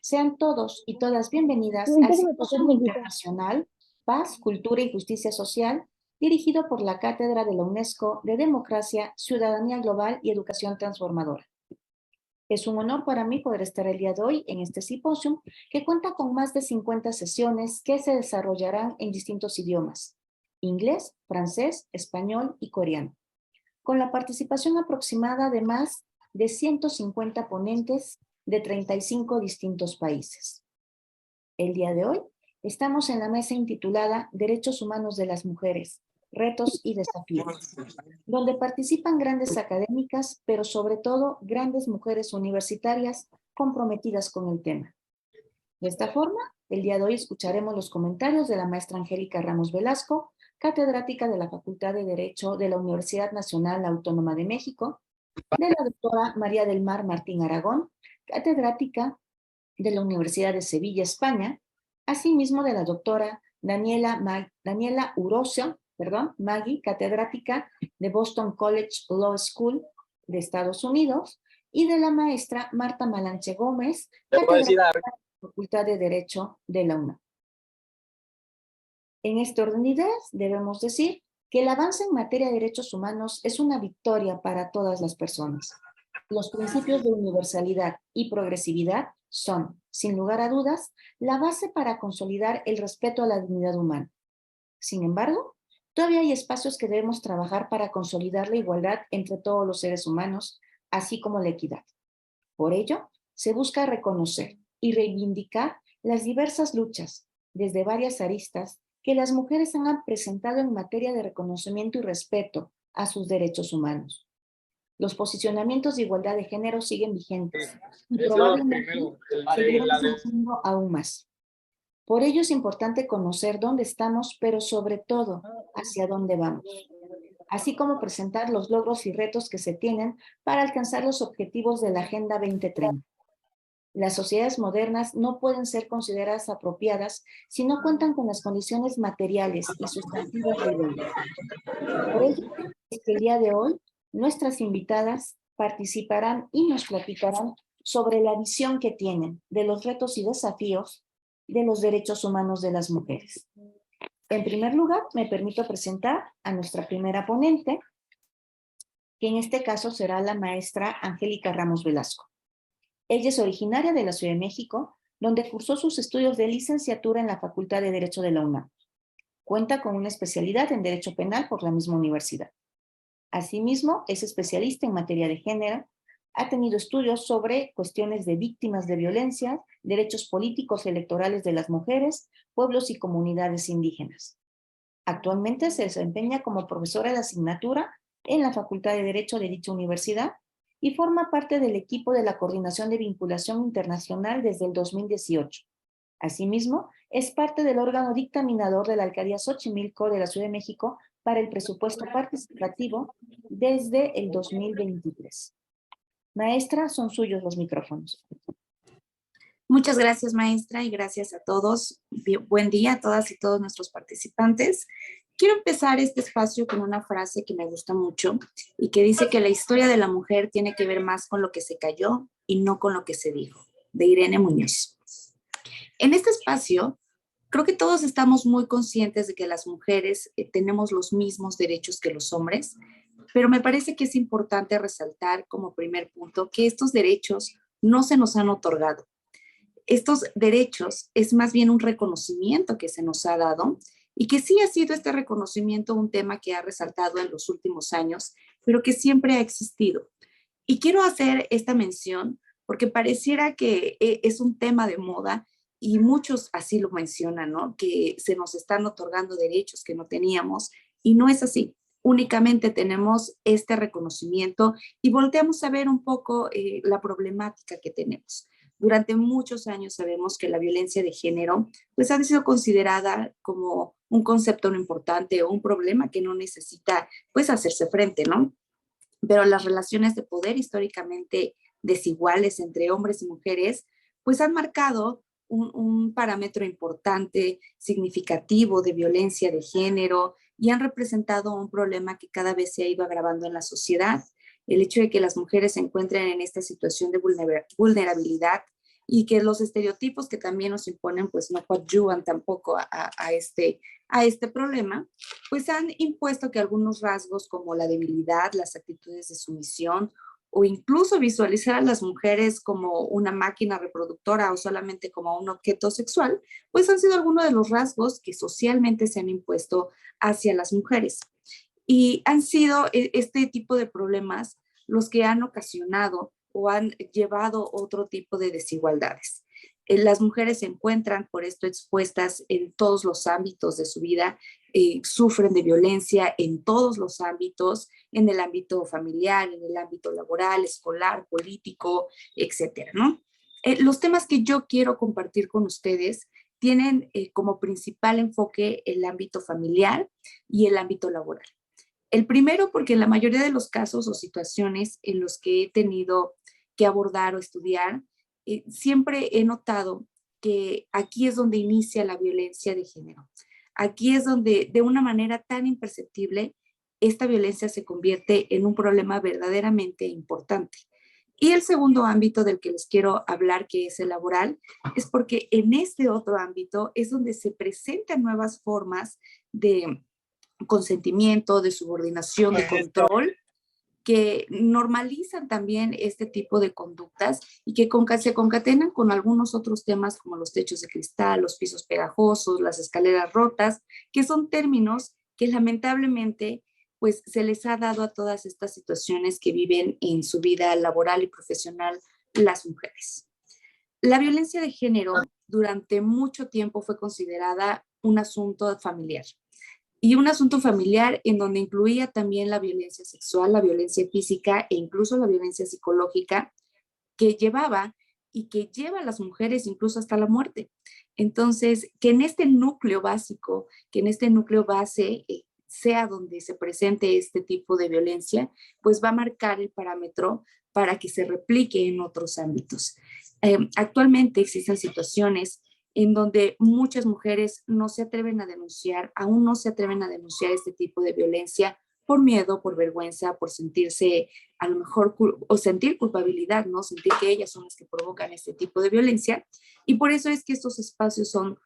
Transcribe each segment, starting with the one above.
Sean todos y todas bienvenidas al Simposio Internacional Paz, Cultura y Justicia Social, dirigido por la Cátedra de la UNESCO de Democracia, Ciudadanía Global y Educación Transformadora. Es un honor para mí poder estar el día de hoy en este simposio que cuenta con más de 50 sesiones que se desarrollarán en distintos idiomas: inglés, francés, español y coreano, con la participación aproximada de más de 150 ponentes de 35 distintos países. El día de hoy estamos en la mesa intitulada Derechos Humanos de las Mujeres, Retos y Desafíos, donde participan grandes académicas, pero sobre todo grandes mujeres universitarias comprometidas con el tema. De esta forma, el día de hoy escucharemos los comentarios de la maestra Angélica Ramos Velasco, catedrática de la Facultad de Derecho de la Universidad Nacional Autónoma de México, de la doctora María del Mar Martín Aragón, catedrática de la Universidad de Sevilla, España, asimismo de la doctora Daniela Urocio, Maggie, catedrática de Boston College Law School de Estados Unidos, y de la maestra Marta Malanche Gómez, catedrática de la Facultad de Derecho de la UNAM. En este orden de ideas, debemos decir que el avance en materia de derechos humanos es una victoria para todas las personas. Los principios de universalidad y progresividad son, sin lugar a dudas, la base para consolidar el respeto a la dignidad humana. Sin embargo, todavía hay espacios que debemos trabajar para consolidar la igualdad entre todos los seres humanos, así como la equidad. Por ello, se busca reconocer y reivindicar las diversas luchas, desde varias aristas, que las mujeres han presentado en materia de reconocimiento y respeto a sus derechos humanos. Los posicionamientos de igualdad de género siguen vigentes y probablemente seguirán creciendo aún más. Por ello es importante conocer dónde estamos, pero sobre todo hacia dónde vamos, así como presentar los logros y retos que se tienen para alcanzar los objetivos de la Agenda 2030. Las sociedades modernas no pueden ser consideradas apropiadas si no cuentan con las condiciones materiales y sustantivas de igualdad. Por ello es que el día de hoy nuestras invitadas participarán y nos platicarán sobre la visión que tienen de los retos y desafíos de los derechos humanos de las mujeres. En primer lugar, me permito presentar a nuestra primera ponente, que en este caso será la maestra Angélica Ramos Velasco. Ella es originaria de la Ciudad de México, donde cursó sus estudios de licenciatura en la Facultad de Derecho de la UNAM. Cuenta con una especialidad en Derecho Penal por la misma universidad. Asimismo, es especialista en materia de género, ha tenido estudios sobre cuestiones de víctimas de violencia, derechos políticos y electorales de las mujeres, pueblos y comunidades indígenas. Actualmente se desempeña como profesora de asignatura en la Facultad de Derecho de dicha universidad y forma parte del equipo de la Coordinación de Vinculación Internacional desde el 2018. Asimismo, es parte del órgano dictaminador de la Alcaldía Xochimilco de la Ciudad de México para el presupuesto participativo desde el 2023. Maestra, son suyos los micrófonos. Muchas gracias, maestra, y gracias a todos. Buen día a todas y todos nuestros participantes. Quiero empezar este espacio con una frase que me gusta mucho y que dice que la historia de la mujer tiene que ver más con lo que se cayó y no con lo que se dijo, de Irene Muñoz. En este espacio, creo que todos estamos muy conscientes de que las mujeres tenemos los mismos derechos que los hombres, pero me parece que es importante resaltar como primer punto que estos derechos no se nos han otorgado. Estos derechos es más bien un reconocimiento que se nos ha dado y que sí ha sido este reconocimiento un tema que ha resaltado en los últimos años, pero que siempre ha existido. Y quiero hacer esta mención porque pareciera que es un tema de moda y muchos así lo mencionan, ¿no? Que se nos están otorgando derechos que no teníamos y no es así. Únicamente tenemos este reconocimiento y volteamos a ver un poco la problemática que tenemos. Durante muchos años sabemos que la violencia de género pues ha sido considerada como un concepto no importante o un problema que no necesita pues hacerse frente, ¿no? Pero las relaciones de poder históricamente desiguales entre hombres y mujeres pues han marcado un parámetro importante, significativo de violencia de género y han representado un problema que cada vez se ha ido agravando en la sociedad. El hecho de que las mujeres se encuentren en esta situación de vulnerabilidad y que los estereotipos que también nos imponen pues no coadyuvan tampoco a este problema, pues han impuesto que algunos rasgos como la debilidad, las actitudes de sumisión o incluso visualizar a las mujeres como una máquina reproductora o solamente como un objeto sexual, pues han sido algunos de los rasgos que socialmente se han impuesto hacia las mujeres. Y han sido este tipo de problemas los que han ocasionado o han llevado otro tipo de desigualdades. Las mujeres se encuentran por esto expuestas en todos los ámbitos de su vida, sufren de violencia en todos los ámbitos, en el ámbito familiar, en el ámbito laboral, escolar, político, etcétera, ¿no? Los temas que yo quiero compartir con ustedes tienen como principal enfoque el ámbito familiar y el ámbito laboral. El primero, porque en la mayoría de los casos o situaciones en los que he tenido que abordar o estudiar, siempre he notado que aquí es donde inicia la violencia de género. Aquí es donde, de una manera tan imperceptible, esta violencia se convierte en un problema verdaderamente importante. Y el segundo ámbito del que les quiero hablar, que es el laboral, es porque en este otro ámbito es donde se presentan nuevas formas de consentimiento, de subordinación, de control, que normalizan también este tipo de conductas y que se concatenan con algunos otros temas como los techos de cristal, los pisos pegajosos, las escaleras rotas, que son términos que lamentablemente pues se les ha dado a todas estas situaciones que viven en su vida laboral y profesional las mujeres. La violencia de género durante mucho tiempo fue considerada un asunto familiar y un asunto familiar en donde incluía también la violencia sexual, la violencia física e incluso la violencia psicológica que llevaba y que lleva a las mujeres incluso hasta la muerte. Entonces, que en este núcleo básico, que en este núcleo base sea donde se presente este tipo de violencia, pues va a marcar el parámetro para que se replique en otros ámbitos. Actualmente existen situaciones en donde muchas mujeres no se atreven a denunciar, aún no se atreven a denunciar este tipo de violencia por miedo, por vergüenza, por sentirse a lo mejor o sentir culpabilidad, ¿no? Sentir que ellas son las que provocan este tipo de violencia. Y por eso es que estos espacios son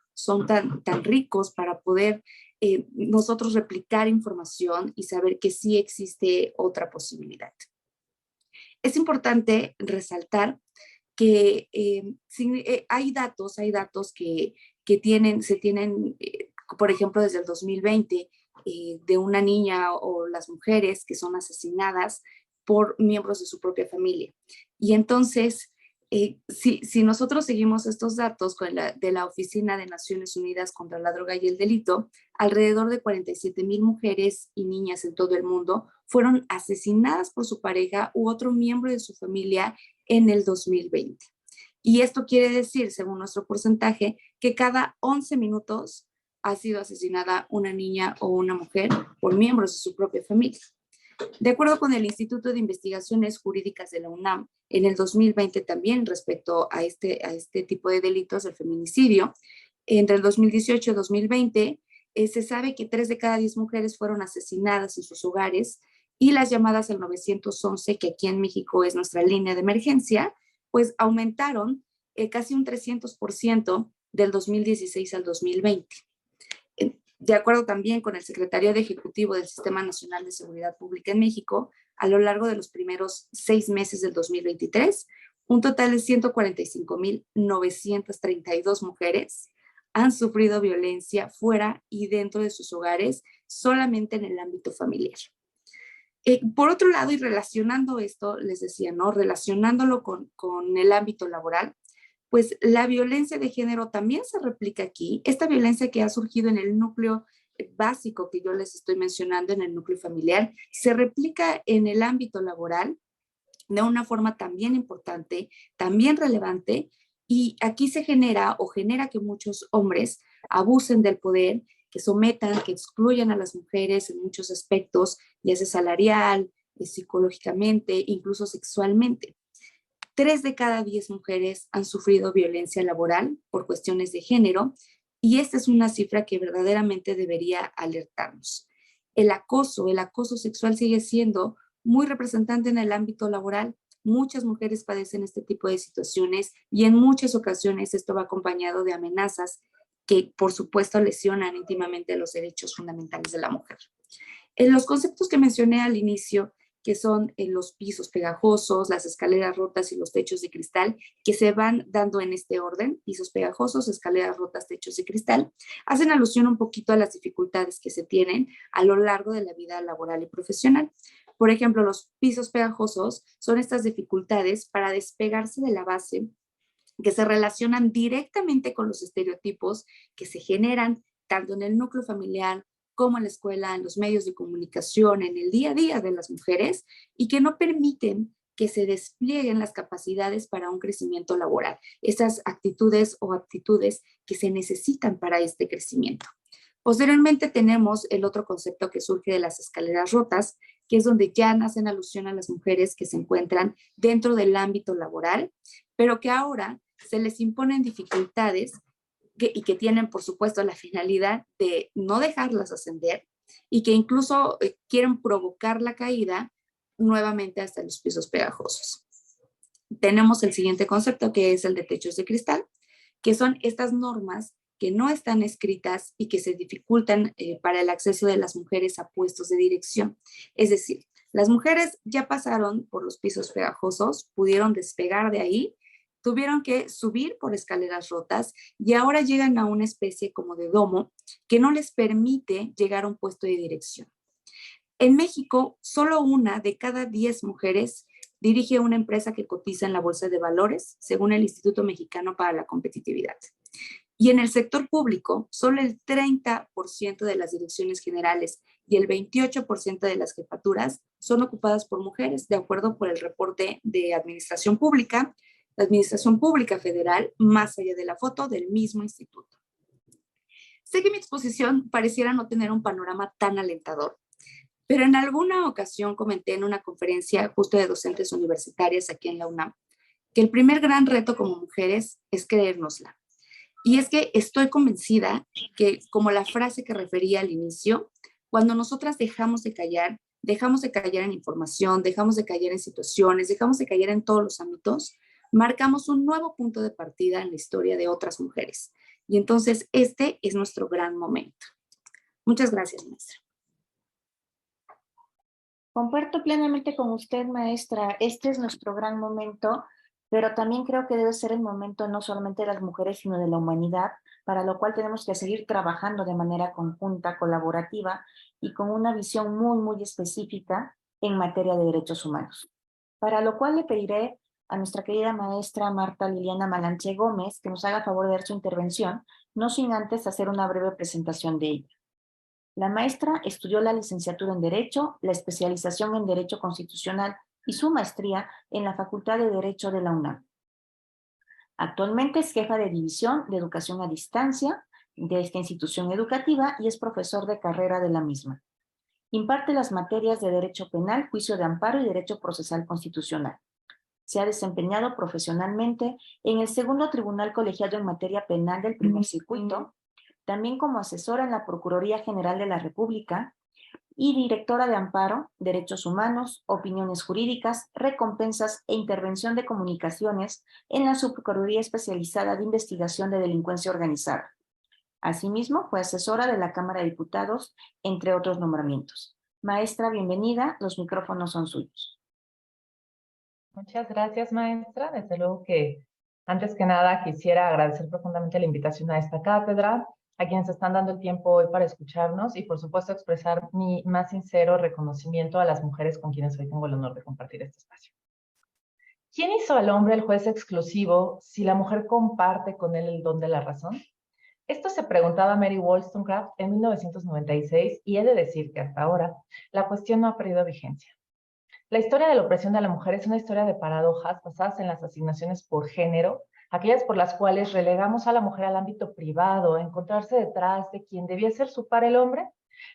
tan ricos para poder nosotros replicar información y saber que sí existe otra posibilidad. Es importante resaltar que hay datos se tienen, por ejemplo, desde el 2020, de una niña o las mujeres que son asesinadas por miembros de su propia familia. Y entonces, si nosotros seguimos estos datos de la Oficina de Naciones Unidas contra la Droga y el Delito, alrededor de 47,000 mujeres y niñas en todo el mundo fueron asesinadas por su pareja u otro miembro de su familia en el 2020. Y esto quiere decir, según nuestro porcentaje, que cada 11 minutos ha sido asesinada una niña o una mujer por miembros de su propia familia. De acuerdo con el Instituto de Investigaciones Jurídicas de la UNAM, en el 2020 también respecto a este tipo de delitos, el feminicidio, entre el 2018 y 2020 se sabe que 3 de cada 10 mujeres fueron asesinadas en sus hogares y las llamadas al 911, que aquí en México es nuestra línea de emergencia, pues aumentaron casi un 300% del 2016 al 2020. De acuerdo también con el Secretariado Ejecutivo del Sistema Nacional de Seguridad Pública en México, a lo largo de los primeros 6 meses del 2023, un total de 145,932 mujeres han sufrido violencia fuera y dentro de sus hogares solamente en el ámbito familiar. Por otro lado, y relacionando esto, les decía, ¿no? Relacionándolo con el ámbito laboral, pues la violencia de género también se replica aquí. Esta violencia que ha surgido en el núcleo básico que yo les estoy mencionando, en el núcleo familiar, se replica en el ámbito laboral de una forma también importante, también relevante, y aquí se genera que muchos hombres abusen del poder, que sometan, que excluyan a las mujeres en muchos aspectos, ya sea salarial, psicológicamente, incluso sexualmente. 3 de cada 10 mujeres han sufrido violencia laboral por cuestiones de género, y esta es una cifra que verdaderamente debería alertarnos. El acoso sexual sigue siendo muy representante en el ámbito laboral. Muchas mujeres padecen este tipo de situaciones y en muchas ocasiones esto va acompañado de amenazas que, por supuesto, lesionan íntimamente los derechos fundamentales de la mujer. En los conceptos que mencioné al inicio, que son los pisos pegajosos, las escaleras rotas y los techos de cristal, que se van dando en este orden, pisos pegajosos, escaleras rotas, techos de cristal, hacen alusión un poquito a las dificultades que se tienen a lo largo de la vida laboral y profesional. Por ejemplo, los pisos pegajosos son estas dificultades para despegarse de la base que se relacionan directamente con los estereotipos que se generan tanto en el núcleo familiar como en la escuela, en los medios de comunicación, en el día a día de las mujeres y que no permiten que se desplieguen las capacidades para un crecimiento laboral, esas actitudes o aptitudes que se necesitan para este crecimiento. Posteriormente tenemos el otro concepto que surge de las escaleras rotas, que es donde ya hacen alusión a las mujeres que se encuentran dentro del ámbito laboral, pero que ahora se les imponen dificultades y que tienen, por supuesto, la finalidad de no dejarlas ascender y que incluso quieren provocar la caída nuevamente hasta los pisos pegajosos. Tenemos el siguiente concepto, que es el de techos de cristal, que son estas normas que no están escritas y que se dificultan para el acceso de las mujeres a puestos de dirección. Es decir, las mujeres ya pasaron por los pisos pegajosos, pudieron despegar de ahí, tuvieron que subir por escaleras rotas y ahora llegan a una especie como de domo que no les permite llegar a un puesto de dirección. En México, solo una de cada 10 mujeres dirige una empresa que cotiza en la Bolsa de Valores, según el Instituto Mexicano para la Competitividad. Y en el sector público, solo el 30% de las direcciones generales y el 28% de las jefaturas son ocupadas por mujeres, de acuerdo con el reporte de Administración Pública, la Administración Pública Federal, más allá de la foto del mismo instituto. Sé que mi exposición pareciera no tener un panorama tan alentador, pero en alguna ocasión comenté en una conferencia justo de docentes universitarias aquí en la UNAM que el primer gran reto como mujeres es creérnosla. Y es que estoy convencida que, como la frase que refería al inicio, cuando nosotras dejamos de callar en información, dejamos de callar en situaciones, dejamos de callar en todos los ámbitos, marcamos un nuevo punto de partida en la historia de otras mujeres. Y entonces este es nuestro gran momento. Muchas gracias, maestra. Comparto plenamente con usted, maestra. Este es nuestro gran momento, pero también creo que debe ser el momento no solamente de las mujeres, sino de la humanidad, para lo cual tenemos que seguir trabajando de manera conjunta, colaborativa y con una visión muy, muy específica en materia de derechos humanos. Para lo cual le pediré a nuestra querida maestra Marta Liliana Malanche Gómez que nos haga favor de dar su intervención, no sin antes hacer una breve presentación de ella. La maestra estudió la licenciatura en Derecho, la especialización en Derecho Constitucional y su maestría en la Facultad de Derecho de la UNAM. Actualmente es jefa de División de Educación a Distancia de esta institución educativa y es profesor de carrera de la misma. Imparte las materias de Derecho Penal, Juicio de Amparo y Derecho Procesal Constitucional. Se ha desempeñado profesionalmente en el Segundo Tribunal Colegiado en Materia Penal del Primer Circuito, también como asesora en la Procuraduría General de la República y directora de Amparo, Derechos Humanos, Opiniones Jurídicas, Recompensas e Intervención de Comunicaciones en la Subprocuraduría Especializada de Investigación de Delincuencia Organizada. Asimismo, fue asesora de la Cámara de Diputados, entre otros nombramientos. Maestra, bienvenida, los micrófonos son suyos. Muchas gracias, maestra. Desde luego que, antes que nada, quisiera agradecer profundamente la invitación a esta cátedra, a quienes están dando el tiempo hoy para escucharnos y, por supuesto, expresar mi más sincero reconocimiento a las mujeres con quienes hoy tengo el honor de compartir este espacio. ¿Quién hizo al hombre el juez exclusivo si la mujer comparte con él el don de la razón? Esto se preguntaba Mary Wollstonecraft en 1996 y he de decir que hasta ahora la cuestión no ha perdido vigencia. La historia de la opresión de la mujer es una historia de paradojas basadas en las asignaciones por género, aquellas por las cuales relegamos a la mujer al ámbito privado, a encontrarse detrás de quien debía ser su par el hombre,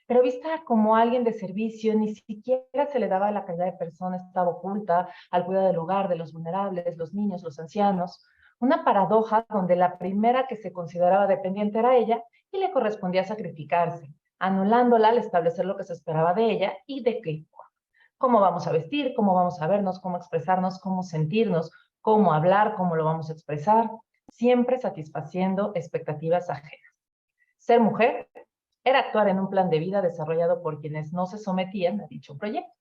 pero vista como alguien de servicio, ni siquiera se le daba la calidad de persona, estaba oculta al cuidado del hogar, de los vulnerables, los niños, los ancianos. Una paradoja donde la primera que se consideraba dependiente era ella y le correspondía sacrificarse, anulándola al establecer lo que se esperaba de ella y de que Cómo vamos a vestir, cómo vamos a vernos, cómo expresarnos, cómo sentirnos, cómo hablar, cómo lo vamos a expresar, siempre satisfaciendo expectativas ajenas. Ser mujer era actuar en un plan de vida desarrollado por quienes no se sometían a dicho proyecto.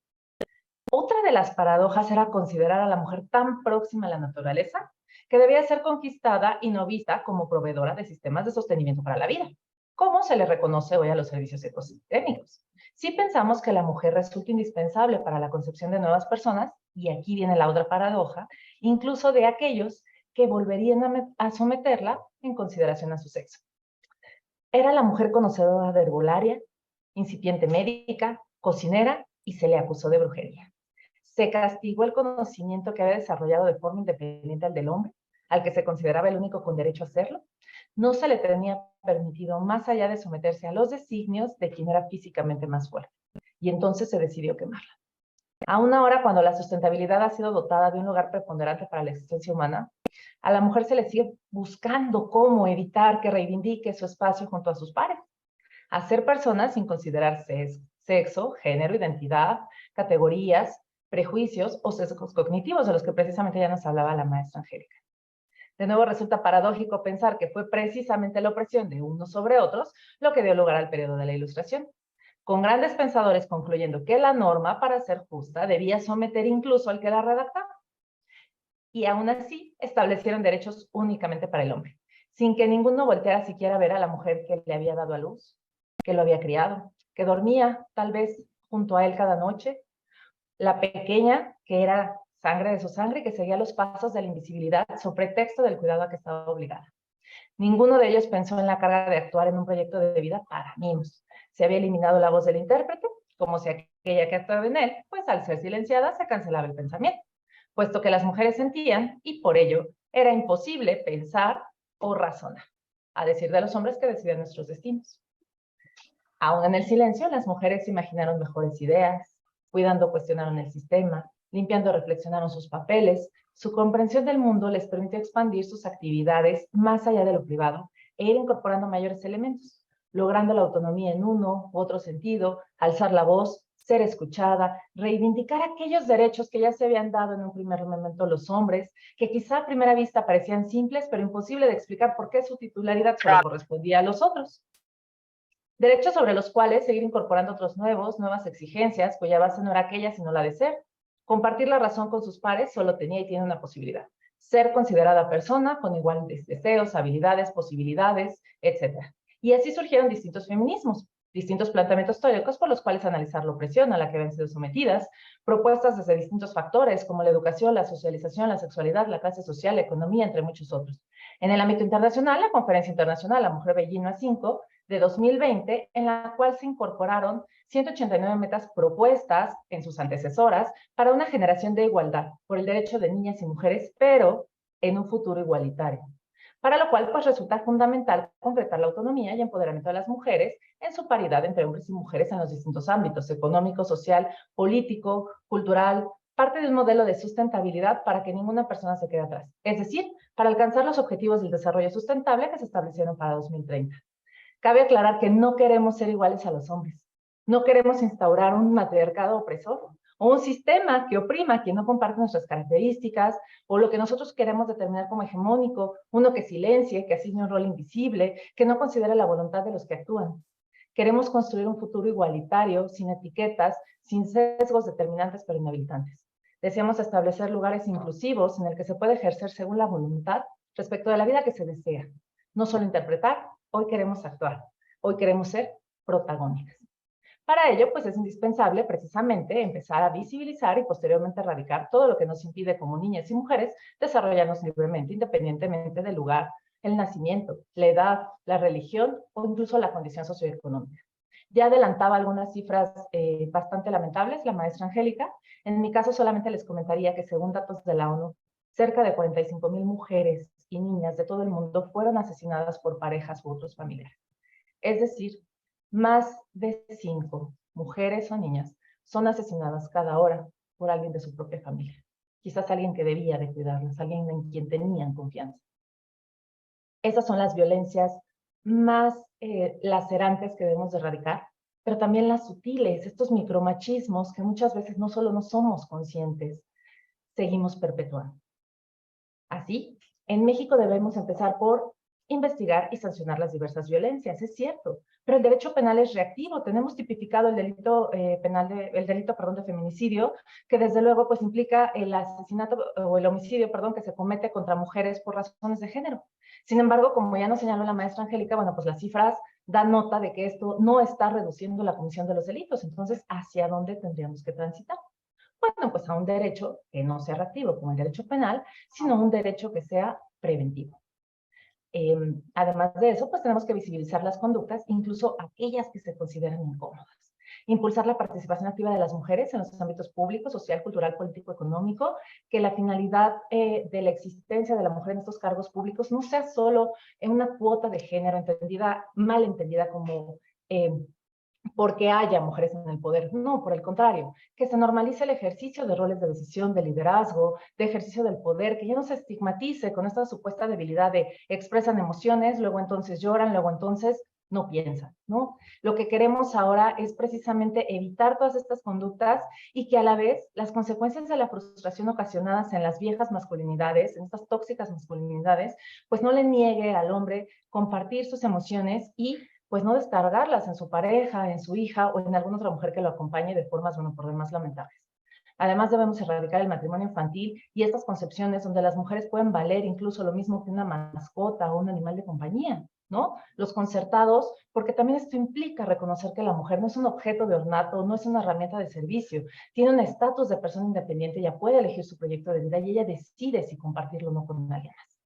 Otra de las paradojas era considerar a la mujer tan próxima a la naturaleza que debía ser conquistada y no vista como proveedora de sistemas de sostenimiento para la vida, como se le reconoce hoy a los servicios ecosistémicos. Si pensamos que la mujer resulta indispensable para la concepción de nuevas personas, y aquí viene la otra paradoja, incluso de aquellos que volverían a someterla en consideración a su sexo. Era la mujer conocedora de herbolaria, incipiente médica, cocinera, y se le acusó de brujería. Se castigó el conocimiento que había desarrollado de forma independiente al del hombre, al que se consideraba el único con derecho a hacerlo. No se le tenía permitido más allá de someterse a los designios de quien era físicamente más fuerte. Y entonces se decidió quemarla. Aún ahora, cuando la sustentabilidad ha sido dotada de un lugar preponderante para la existencia humana, a la mujer se le sigue buscando cómo evitar que reivindique su espacio junto a sus pares. A ser personas sin considerar sexo, género, identidad, categorías, prejuicios o sesgos cognitivos, de los que precisamente ya nos hablaba la maestra Angélica. De nuevo, resulta paradójico pensar que fue precisamente la opresión de unos sobre otros lo que dio lugar al periodo de la Ilustración, con grandes pensadores concluyendo que la norma, para ser justa, debía someter incluso al que la redactaba. Y aún así, establecieron derechos únicamente para el hombre, sin que ninguno volteara siquiera a ver a la mujer que le había dado a luz, que lo había criado, que dormía tal vez junto a él cada noche, la pequeña que era sangre de su sangre y que seguía los pasos de la invisibilidad sobre pretexto del cuidado a que estaba obligada. Ninguno de ellos pensó en la carga de actuar en un proyecto de vida para mimos. Se había eliminado la voz del intérprete, como si aquella que actuaba en él, pues al ser silenciada se cancelaba el pensamiento, puesto que las mujeres sentían y por ello era imposible pensar o razonar, a decir de los hombres que deciden nuestros destinos. Aún en el silencio, las mujeres imaginaron mejores ideas, cuidando cuestionaron el sistema, limpiando reflexionaron sus papeles. Su comprensión del mundo les permitió expandir sus actividades más allá de lo privado e ir incorporando mayores elementos, logrando la autonomía en uno u otro sentido, alzar la voz, ser escuchada, reivindicar aquellos derechos que ya se habían dado en un primer momento los hombres, que quizá a primera vista parecían simples, pero imposible de explicar por qué su titularidad solo correspondía a los otros. Derechos sobre los cuales seguir incorporando otros nuevas exigencias, cuya base no era aquella sino la de ser. Compartir la razón con sus pares solo tenía y tiene una posibilidad: ser considerada persona con iguales deseos, habilidades, posibilidades, etc. Y así surgieron distintos feminismos, distintos planteamientos teóricos por los cuales analizar la opresión a la que habían sido sometidas, propuestas desde distintos factores como la educación, la socialización, la sexualidad, la clase social, la economía, entre muchos otros. En el ámbito internacional, la Conferencia Internacional La Mujer Beijing A5 de 2020, en la cual se incorporaron 189 metas propuestas en sus antecesoras para una generación de igualdad por el derecho de niñas y mujeres, pero en un futuro igualitario. Para lo cual, pues resulta fundamental concretar la autonomía y empoderamiento de las mujeres en su paridad entre hombres y mujeres en los distintos ámbitos: económico, social, político, cultural, parte de un modelo de sustentabilidad para que ninguna persona se quede atrás. Es decir, para alcanzar los objetivos del desarrollo sustentable que se establecieron para 2030. Cabe aclarar que no queremos ser iguales a los hombres. No queremos instaurar un matriarcado opresor o un sistema que oprima a quien no comparte nuestras características o lo que nosotros queremos determinar como hegemónico, uno que silencie, que asigne un rol invisible, que no considere la voluntad de los que actúan. Queremos construir un futuro igualitario, sin etiquetas, sin sesgos determinantes pero inhabilitantes. Deseamos establecer lugares inclusivos en el que se puede ejercer según la voluntad respecto de la vida que se desea. No solo interpretar, hoy queremos actuar, hoy queremos ser protagónicas. Para ello, pues es indispensable precisamente empezar a visibilizar y posteriormente erradicar todo lo que nos impide como niñas y mujeres desarrollarnos libremente, independientemente del lugar, el nacimiento, la edad, la religión o incluso la condición socioeconómica. Ya adelantaba algunas cifras bastante lamentables la maestra Angélica. En mi caso solamente les comentaría que según datos de la ONU, cerca de 45,000 mujeres y niñas de todo el mundo fueron asesinadas por parejas u otros familiares. Es decir, más de 5 mujeres o niñas son asesinadas cada hora por alguien de su propia familia. Quizás alguien que debía de cuidarlas, alguien en quien tenían confianza. Esas son las violencias más lacerantes que debemos de erradicar, pero también las sutiles, estos micromachismos que muchas veces no solo no somos conscientes, seguimos perpetuando. Así, en México debemos empezar por investigar y sancionar las diversas violencias, es cierto, pero el derecho penal es reactivo. Tenemos tipificado el delito de feminicidio, que desde luego pues implica el asesinato o el homicidio, perdón, que se comete contra mujeres por razones de género. Sin embargo, como ya nos señaló la maestra Angélica, bueno, pues las cifras dan nota de que esto no está reduciendo la comisión de los delitos. Entonces, ¿hacia dónde tendríamos que transitar? Bueno, pues a un derecho que no sea reactivo como el derecho penal, sino un derecho que sea preventivo. Además de eso, pues tenemos que visibilizar las conductas, incluso aquellas que se consideran incómodas. Impulsar la participación activa de las mujeres en los ámbitos públicos, social, cultural, político, económico, que la finalidad de la existencia de la mujer en estos cargos públicos no sea solo en una cuota de género entendida, mal entendida como porque haya mujeres en el poder. No, por el contrario, que se normalice el ejercicio de roles de decisión, de liderazgo, de ejercicio del poder, que ya no se estigmatice con esta supuesta debilidad de expresan emociones, luego entonces lloran, luego entonces no piensan, ¿no? Lo que queremos ahora es precisamente evitar todas estas conductas y que a la vez las consecuencias de la frustración ocasionadas en las viejas masculinidades, en estas tóxicas masculinidades, pues no le niegue al hombre compartir sus emociones y pues no descargarlas en su pareja, en su hija o en alguna otra mujer que lo acompañe de formas, bueno, por demás lamentables. Además, debemos erradicar el matrimonio infantil y estas concepciones donde las mujeres pueden valer incluso lo mismo que una mascota o un animal de compañía, ¿no? Los concertados, porque también esto implica reconocer que la mujer no es un objeto de ornato, no es una herramienta de servicio, tiene un estatus de persona independiente, ella puede elegir su proyecto de vida y ella decide si compartirlo o no con alguien más.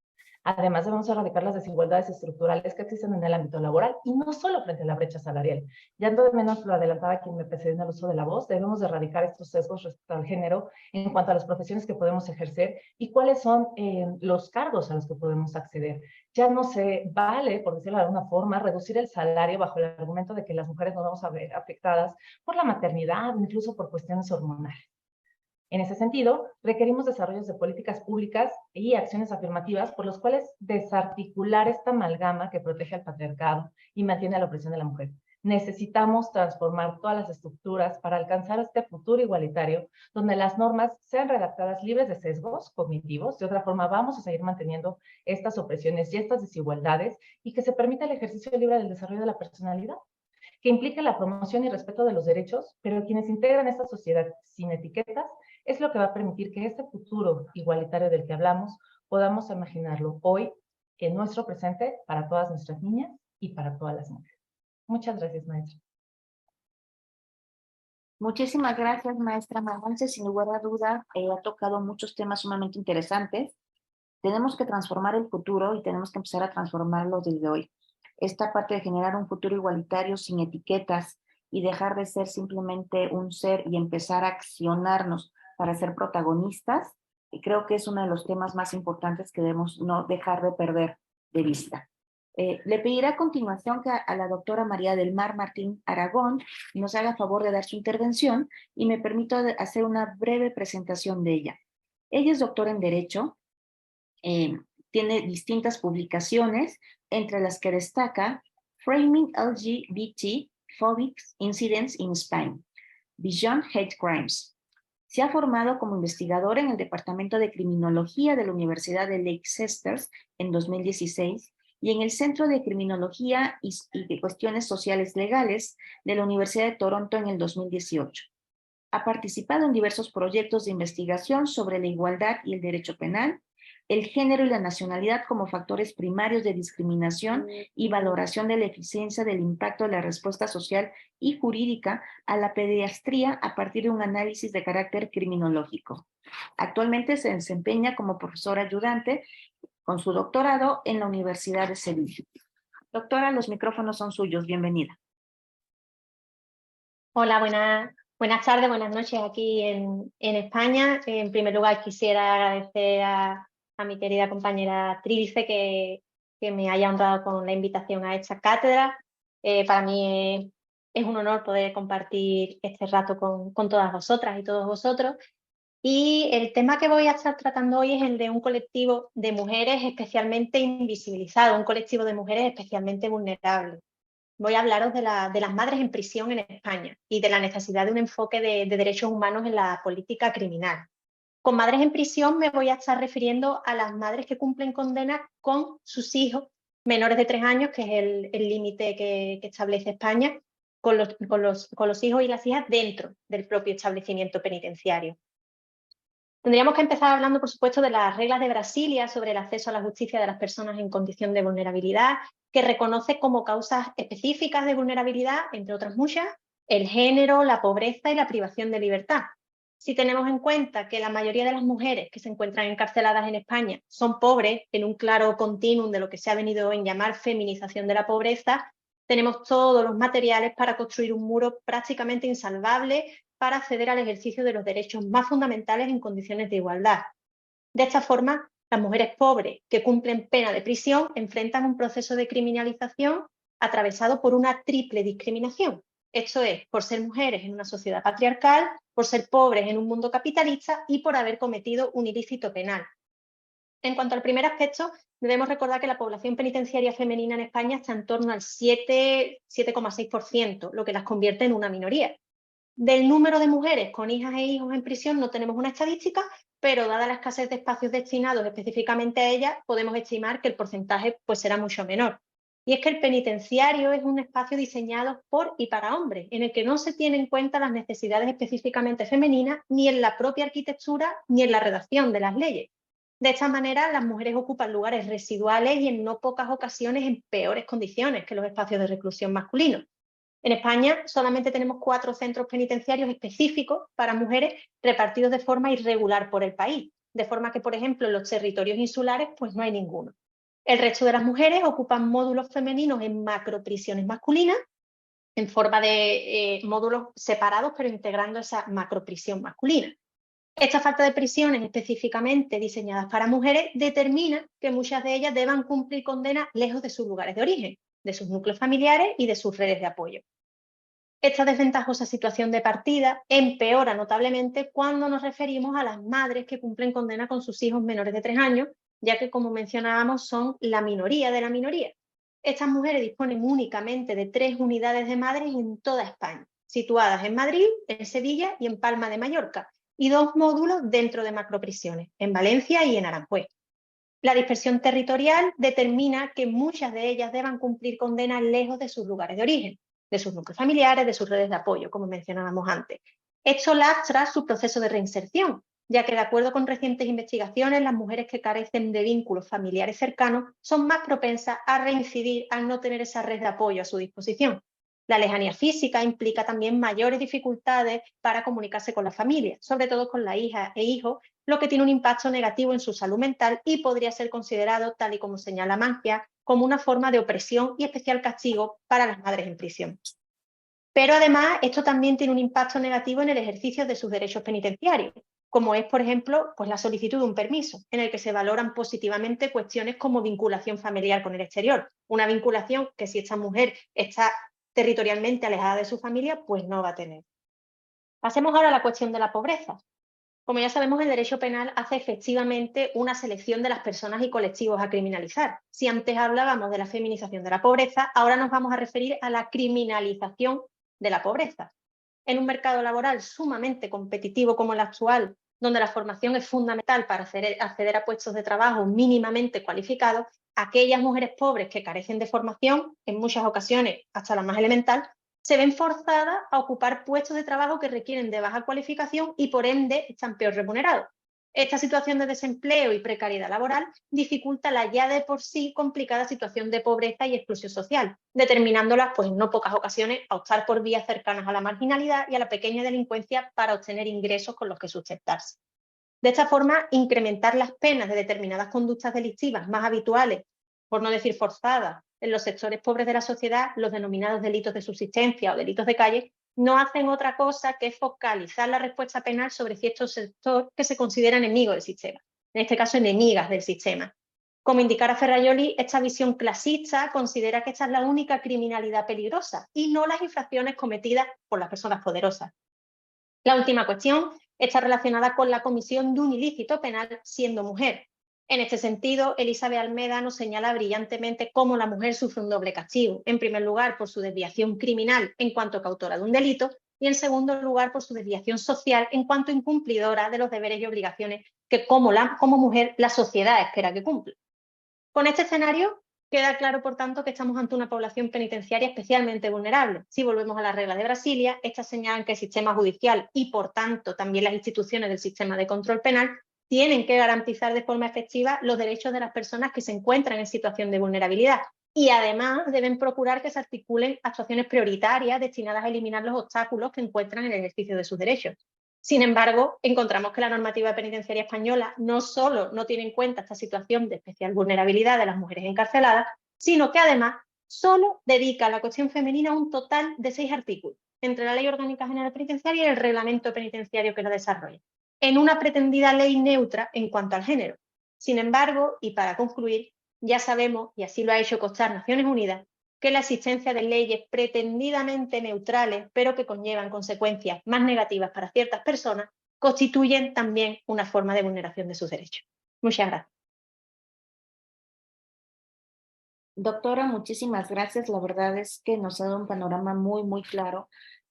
Además, debemos erradicar las desigualdades estructurales que existen en el ámbito laboral y no solo frente a la brecha salarial. Ya de menos lo adelantaba quien me precedió en el uso de la voz, debemos erradicar estos sesgos respecto al género en cuanto a las profesiones que podemos ejercer y cuáles son los cargos a los que podemos acceder. Ya no se vale, por decirlo de alguna forma, reducir el salario bajo el argumento de que las mujeres no vamos a ver afectadas por la maternidad o incluso por cuestiones hormonales. En ese sentido, requerimos desarrollos de políticas públicas y acciones afirmativas por los cuales desarticular esta amalgama que protege al patriarcado y mantiene la opresión de la mujer. Necesitamos transformar todas las estructuras para alcanzar este futuro igualitario, donde las normas sean redactadas libres de sesgos cognitivos. De otra forma, vamos a seguir manteniendo estas opresiones y estas desigualdades y que se permita el ejercicio libre del desarrollo de la personalidad, que implique la promoción y respeto de los derechos, pero quienes integran esta sociedad sin etiquetas es lo que va a permitir que este futuro igualitario del que hablamos podamos imaginarlo hoy en nuestro presente para todas nuestras niñas y para todas las mujeres. Muchas gracias, maestra. Muchísimas gracias, maestra Marlance. Sin lugar a duda, ha tocado muchos temas sumamente interesantes. Tenemos que transformar el futuro y tenemos que empezar a transformarlo desde hoy. Esta parte de generar un futuro igualitario sin etiquetas y dejar de ser simplemente un ser y empezar a accionarnos para ser protagonistas, creo que es uno de los temas más importantes que debemos no dejar de perder de vista. Le pediré a continuación que a la doctora María del Mar Martín Aragón nos haga favor de dar su intervención y me permito hacer una breve presentación de ella. Ella es doctora en Derecho, tiene distintas publicaciones, entre las que destaca Framing LGBT Phobic Incidents in Spain, Beyond Hate Crimes. Se ha formado como investigadora en el Departamento de Criminología de la Universidad de Leicester en 2016 y en el Centro de Criminología y de Cuestiones Sociales Legales de la Universidad de Toronto en el 2018. Ha participado en diversos proyectos de investigación sobre la igualdad y el derecho penal, el género y la nacionalidad como factores primarios de discriminación y valoración de la eficiencia del impacto de la respuesta social y jurídica a la pediatría a partir de un análisis de carácter criminológico. Actualmente se desempeña como profesora ayudante con su doctorado en la Universidad de Sevilla. Doctora, los micrófonos son suyos. Bienvenida. Hola, buenas tardes, buenas noches aquí en España. En primer lugar, quisiera agradecer a mi querida compañera Trilce que me haya honrado con la invitación a esta cátedra. Para mí es un honor poder compartir este rato con todas vosotras y todos vosotros. Y el tema que voy a estar tratando hoy es el de un colectivo de mujeres especialmente invisibilizado, un colectivo de mujeres especialmente vulnerables. voy a hablaros de las madres en prisión en España y de la necesidad de un enfoque de derechos humanos en la política criminal. Con madres en prisión me voy a estar refiriendo a las madres que cumplen condena con sus hijos menores de 3 años, que es el límite que establece España, con los hijos y las hijas dentro del propio establecimiento penitenciario. Tendríamos que empezar hablando, por supuesto, de las reglas de Brasilia sobre el acceso a la justicia de las personas en condición de vulnerabilidad, que reconoce como causas específicas de vulnerabilidad, entre otras muchas, el género, la pobreza y la privación de libertad. Si tenemos en cuenta que la mayoría de las mujeres que se encuentran encarceladas en España son pobres, en un claro continuum de lo que se ha venido en llamar feminización de la pobreza, tenemos todos los materiales para construir un muro prácticamente insalvable para acceder al ejercicio de los derechos más fundamentales en condiciones de igualdad. De esta forma, las mujeres pobres que cumplen pena de prisión enfrentan un proceso de criminalización atravesado por una triple discriminación. Esto es, por ser mujeres en una sociedad patriarcal, por ser pobres en un mundo capitalista y por haber cometido un ilícito penal. En cuanto al primer aspecto, debemos recordar que la población penitenciaria femenina en España está en torno al 7,6%, lo que las convierte en una minoría. Del número de mujeres con hijas e hijos en prisión no tenemos una estadística, pero dada la escasez de espacios destinados específicamente a ellas, podemos estimar que el porcentaje pues, será mucho menor. Y es que el penitenciario es un espacio diseñado por y para hombres, en el que no se tienen en cuenta las necesidades específicamente femeninas ni en la propia arquitectura ni en la redacción de las leyes. De esta manera, las mujeres ocupan lugares residuales y en no pocas ocasiones en peores condiciones que los espacios de reclusión masculinos. En España solamente tenemos 4 centros penitenciarios específicos para mujeres repartidos de forma irregular por el país, de forma que, por ejemplo, en los territorios insulares pues no hay ninguno. El resto de las mujeres ocupan módulos femeninos en macroprisiones masculinas, en forma de módulos separados, pero integrando esa macroprisión masculina. Esta falta de prisiones específicamente diseñadas para mujeres determina que muchas de ellas deban cumplir condena lejos de sus lugares de origen, de sus núcleos familiares y de sus redes de apoyo. Esta desventajosa situación de partida empeora notablemente cuando nos referimos a las madres que cumplen condena con sus hijos menores de 3 años, ya que, como mencionábamos, son la minoría de la minoría. Estas mujeres disponen únicamente de 3 unidades de madres en toda España, situadas en Madrid, en Sevilla y en Palma de Mallorca, y 2 módulos dentro de macroprisiones, en Valencia y en Aranjuez. La dispersión territorial determina que muchas de ellas deban cumplir condenas lejos de sus lugares de origen, de sus núcleos familiares, de sus redes de apoyo, como mencionábamos antes. Esto lastra su proceso de reinserción, ya que de acuerdo con recientes investigaciones, las mujeres que carecen de vínculos familiares cercanos son más propensas a reincidir al no tener esa red de apoyo a su disposición. La lejanía física implica también mayores dificultades para comunicarse con la familia, sobre todo con la hija e hijo, lo que tiene un impacto negativo en su salud mental y podría ser considerado, tal y como señala Mancia, como una forma de opresión y especial castigo para las madres en prisión. Pero además, esto también tiene un impacto negativo en el ejercicio de sus derechos penitenciarios, como es, por ejemplo, pues la solicitud de un permiso, en el que se valoran positivamente cuestiones como vinculación familiar con el exterior. Una vinculación que si esta mujer está territorialmente alejada de su familia, pues no va a tener. Pasemos ahora a la cuestión de la pobreza. Como ya sabemos, el derecho penal hace efectivamente una selección de las personas y colectivos a criminalizar. Si antes hablábamos de la feminización de la pobreza, ahora nos vamos a referir a la criminalización de la pobreza. En un mercado laboral sumamente competitivo como el actual, donde la formación es fundamental para acceder a puestos de trabajo mínimamente cualificados, aquellas mujeres pobres que carecen de formación, en muchas ocasiones hasta la más elemental, se ven forzadas a ocupar puestos de trabajo que requieren de baja cualificación y por ende están peor remunerados. Esta situación de desempleo y precariedad laboral dificulta la ya de por sí complicada situación de pobreza y exclusión social, determinándolas pues, en no pocas ocasiones a optar por vías cercanas a la marginalidad y a la pequeña delincuencia para obtener ingresos con los que sustentarse. De esta forma, incrementar las penas de determinadas conductas delictivas más habituales, por no decir forzadas, en los sectores pobres de la sociedad, los denominados delitos de subsistencia o delitos de calle, no hacen otra cosa que focalizar la respuesta penal sobre cierto sector que se considera enemigo del sistema, en este caso enemigas del sistema. Como indicara Ferrajoli, esta visión clasista considera que esta es la única criminalidad peligrosa y no las infracciones cometidas por las personas poderosas. La última cuestión está relacionada con la comisión de un ilícito penal siendo mujer. En este sentido, Elizabeth Almeda nos señala brillantemente cómo la mujer sufre un doble castigo. En primer lugar, por su desviación criminal en cuanto coautora de un delito, y en segundo lugar, por su desviación social en cuanto incumplidora de los deberes y obligaciones que como mujer la sociedad espera que cumpla. Con este escenario, queda claro, por tanto, que estamos ante una población penitenciaria especialmente vulnerable. Si volvemos a las reglas de Brasilia, estas señalan que el sistema judicial y, por tanto, también las instituciones del sistema de control penal tienen que garantizar de forma efectiva los derechos de las personas que se encuentran en situación de vulnerabilidad y, además, deben procurar que se articulen actuaciones prioritarias destinadas a eliminar los obstáculos que encuentran en el ejercicio de sus derechos. Sin embargo, encontramos que la normativa penitenciaria española no solo no tiene en cuenta esta situación de especial vulnerabilidad de las mujeres encarceladas, sino que además solo dedica a la cuestión femenina un total de 6 artículos, entre la Ley Orgánica General Penitenciaria y el Reglamento Penitenciario que lo desarrolla, en una pretendida ley neutra en cuanto al género. Sin embargo, y para concluir, ya sabemos, y así lo ha hecho constar Naciones Unidas, que la existencia de leyes pretendidamente neutrales, pero que conllevan consecuencias más negativas para ciertas personas, constituyen también una forma de vulneración de sus derechos. Muchas gracias. Doctora, muchísimas gracias. La verdad es que nos ha dado un panorama muy, muy claro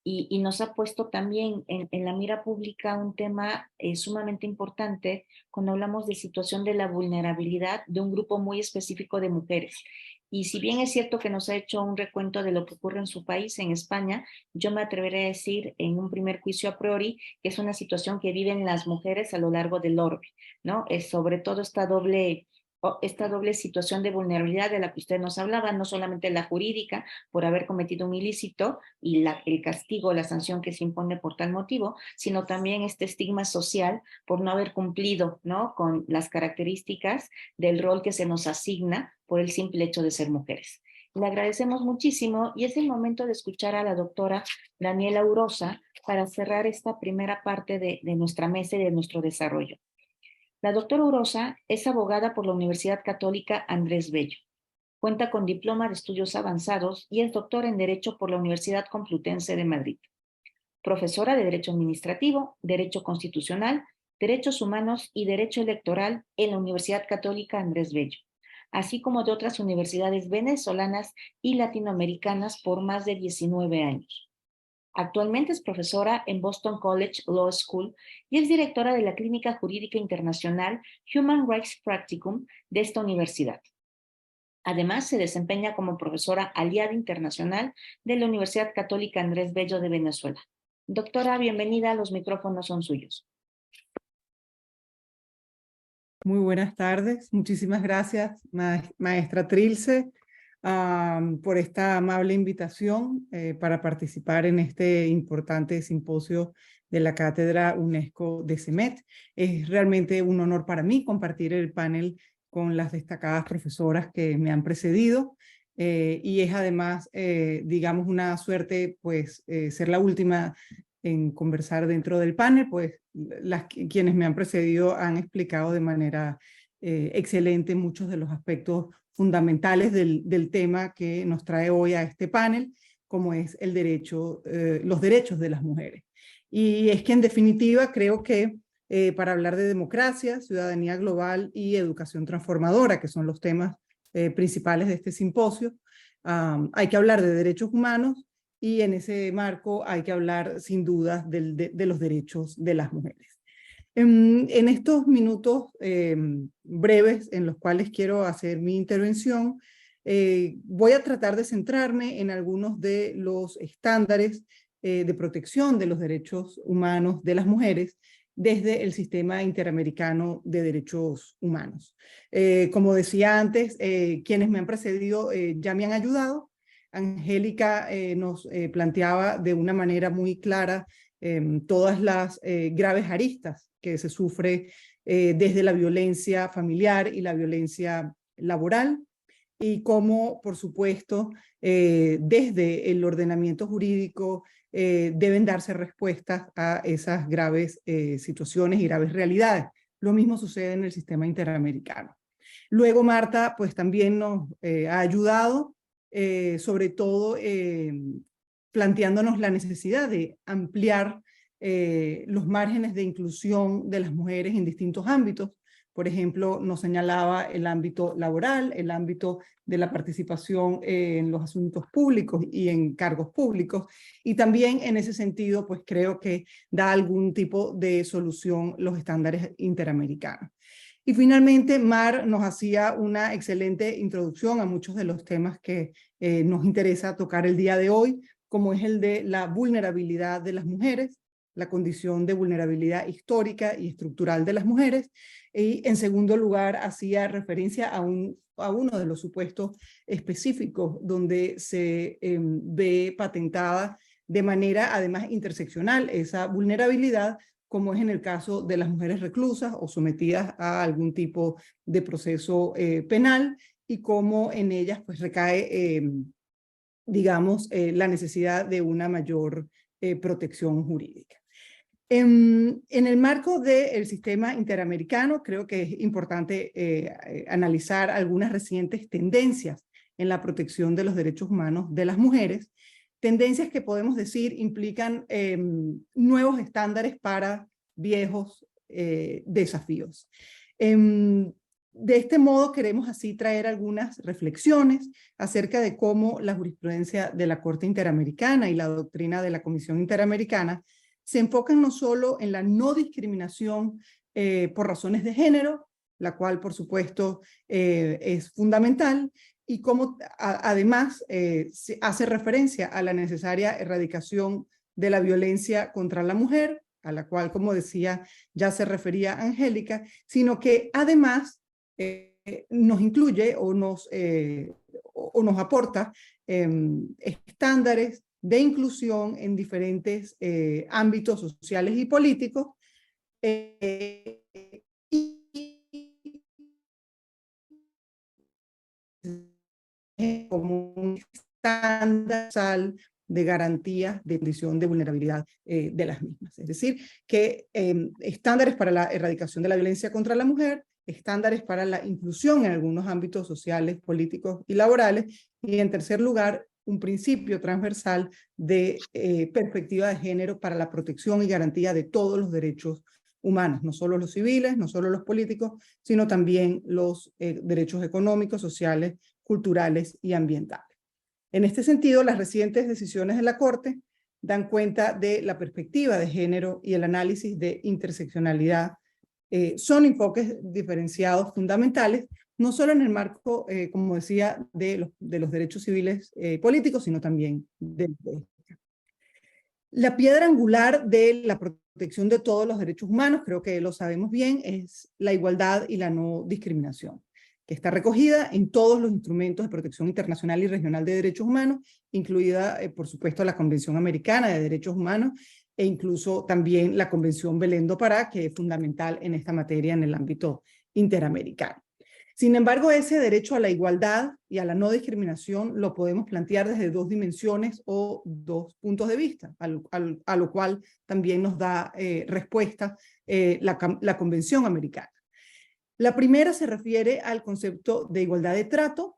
y nos ha puesto también en la mira pública un tema sumamente importante cuando hablamos de situación de la vulnerabilidad de un grupo muy específico de mujeres. Y si bien es cierto que nos ha hecho un recuento de lo que ocurre en su país, en España, yo me atreveré a decir en un primer juicio a priori que es una situación que viven las mujeres a lo largo del orbe, ¿no? Es sobre todo esta doble situación de vulnerabilidad de la que usted nos hablaba, no solamente la jurídica por haber cometido un ilícito y el castigo, la sanción que se impone por tal motivo, sino también este estigma social por no haber cumplido, ¿no?, con las características del rol que se nos asigna por el simple hecho de ser mujeres. Le agradecemos muchísimo y es el momento de escuchar a la doctora Daniela Urosa para cerrar esta primera parte de nuestra mesa y de nuestro desarrollo. La doctora Urosa es abogada por la Universidad Católica Andrés Bello. Cuenta con diploma de estudios avanzados y es doctora en Derecho por la Universidad Complutense de Madrid. Profesora de Derecho Administrativo, Derecho Constitucional, Derechos Humanos y Derecho Electoral en la Universidad Católica Andrés Bello, así como de otras universidades venezolanas y latinoamericanas por más de 19 años. Actualmente es profesora en Boston College Law School y es directora de la Clínica Jurídica Internacional Human Rights Practicum de esta universidad. Además, se desempeña como profesora aliada internacional de la Universidad Católica Andrés Bello de Venezuela. Doctora, bienvenida, los micrófonos son suyos. Muy buenas tardes, muchísimas gracias, maestra Trilce, por esta amable invitación para participar en este importante simposio de la Cátedra UNESCO de CEMET. Es realmente un honor para mí compartir el panel con las destacadas profesoras que me han precedido y es además, digamos, una suerte pues ser la última en conversar dentro del panel, pues quienes me han precedido han explicado de manera excelente muchos de los aspectos fundamentales del tema que nos trae hoy a este panel, como es el derecho, los derechos de las mujeres. Y es que en definitiva creo que para hablar de democracia, ciudadanía global y educación transformadora, que son los temas principales de este simposio, hay que hablar de derechos humanos y en ese marco hay que hablar sin duda de los derechos de las mujeres. En estos minutos breves en los cuales quiero hacer mi intervención, voy a tratar de centrarme en algunos de los estándares de protección de los derechos humanos de las mujeres desde el Sistema Interamericano de Derechos Humanos. Como decía antes, quienes me han precedido ya me han ayudado. Angélica nos planteaba de una manera muy clara todas las graves aristas que se sufre desde la violencia familiar y la violencia laboral, y cómo, por supuesto, desde el ordenamiento jurídico deben darse respuestas a esas graves situaciones y graves realidades. Lo mismo sucede en el sistema interamericano. Luego Marta pues también nos ha ayudado, sobre todo planteándonos la necesidad de ampliar los márgenes de inclusión de las mujeres en distintos ámbitos, Por ejemplo, nos señalaba el ámbito laboral, el ámbito de la participación en los asuntos públicos y en cargos públicos. Y también en ese sentido, pues creo que da algún tipo de solución los estándares interamericanos. Y finalmente, Mar nos hacía una excelente introducción a muchos de los temas que nos interesa tocar el día de hoy, como es el de la vulnerabilidad de las mujeres, la condición de vulnerabilidad histórica y estructural de las mujeres, y en segundo lugar hacía referencia a uno de los supuestos específicos donde se ve patentada de manera además interseccional esa vulnerabilidad, como es en el caso de las mujeres reclusas o sometidas a algún tipo de proceso penal, y cómo en ellas pues recae, digamos, la necesidad de una mayor protección jurídica. En el marco del sistema interamericano, creo que es importante analizar algunas recientes tendencias en la protección de los derechos humanos de las mujeres, tendencias que podemos decir implican nuevos estándares para viejos desafíos. De este modo queremos así traer algunas reflexiones acerca de cómo la jurisprudencia de la Corte Interamericana y la doctrina de la Comisión Interamericana se enfocan no solo en la no discriminación por razones de género, la cual por supuesto es fundamental, y cómo además se hace referencia a la necesaria erradicación de la violencia contra la mujer, a la cual, como decía, ya se refería Angélica, sino que además nos incluye o nos aporta estándares de inclusión en diferentes ámbitos sociales y políticos, como un estándar de garantías de condición de vulnerabilidad de las mismas. Es decir, que estándares para la erradicación de la violencia contra la mujer, estándares para la inclusión en algunos ámbitos sociales, políticos y laborales, y en tercer lugar, un principio transversal de perspectiva de género para la protección y garantía de todos los derechos humanos, no solo los civiles, no solo los políticos, sino también los derechos económicos, sociales, culturales y ambientales. En este sentido, las recientes decisiones de la Corte dan cuenta de la perspectiva de género y el análisis de interseccionalidad. Son enfoques diferenciados fundamentales, no solo en el marco, como decía, de los derechos civiles políticos, sino también de la piedra angular de la protección de todos los derechos humanos, creo que lo sabemos bien, es la igualdad y la no discriminación, que está recogida en todos los instrumentos de protección internacional y regional de derechos humanos, incluida, por supuesto, la Convención Americana de Derechos Humanos, e incluso también la Convención Belén do Pará, que es fundamental en esta materia en el ámbito interamericano. Sin embargo, ese derecho a la igualdad y a la no discriminación lo podemos plantear desde dos dimensiones o dos puntos de vista, a lo cual también nos da respuesta la Convención Americana. La primera se refiere al concepto de igualdad de trato,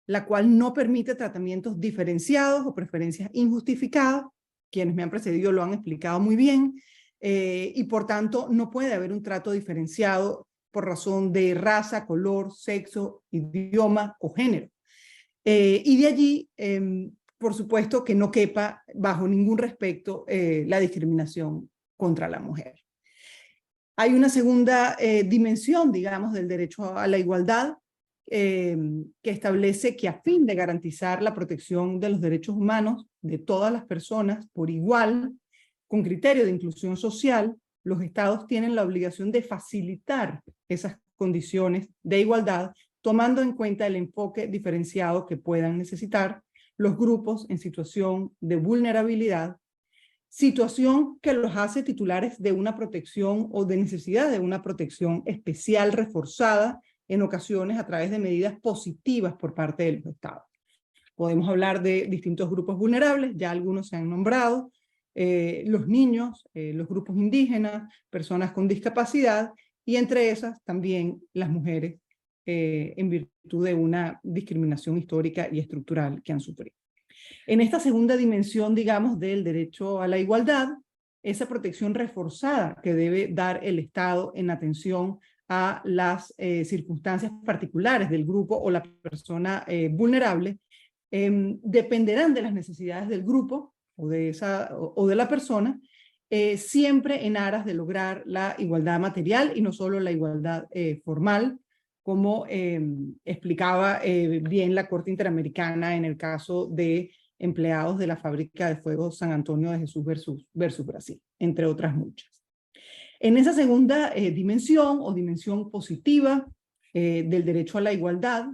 la cual no permite tratamientos diferenciados o preferencias injustificadas. Quienes me han precedido lo han explicado muy bien, y por tanto no puede haber un trato diferenciado por razón de raza, color, sexo, idioma o género. Y de allí, por supuesto, que no quepa bajo ningún respecto la discriminación contra la mujer. Hay una segunda dimensión, digamos, del derecho a la igualdad, que establece que a fin de garantizar la protección de los derechos humanos de todas las personas por igual, con criterio de inclusión social, los estados tienen la obligación de facilitar esas condiciones de igualdad, tomando en cuenta el enfoque diferenciado que puedan necesitar los grupos en situación de vulnerabilidad, situación que los hace titulares de una protección o de necesidad de una protección especial reforzada en ocasiones a través de medidas positivas por parte de los estados. Podemos hablar de distintos grupos vulnerables, ya algunos se han nombrado, los niños, los grupos indígenas, personas con discapacidad, y entre esas también las mujeres en virtud de una discriminación histórica y estructural que han sufrido. En esta segunda dimensión, digamos, del derecho a la igualdad, esa protección reforzada que debe dar el Estado en atención a las circunstancias particulares del grupo o la persona vulnerable, dependerán de las necesidades del grupo o de la persona, siempre en aras de lograr la igualdad material y no solo la igualdad formal, como explicaba bien la Corte Interamericana en el caso de empleados de la fábrica de fuego San Antonio de Jesús versus Brasil, entre otras muchas. En esa segunda dimensión o dimensión positiva del derecho a la igualdad,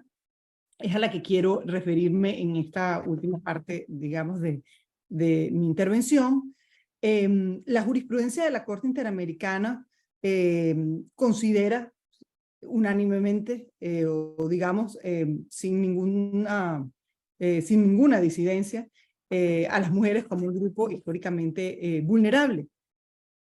es a la que quiero referirme en esta última parte, digamos, de mi intervención. La jurisprudencia de la Corte Interamericana considera unánimemente, o digamos, sin ninguna disidencia, a las mujeres como un grupo históricamente vulnerable.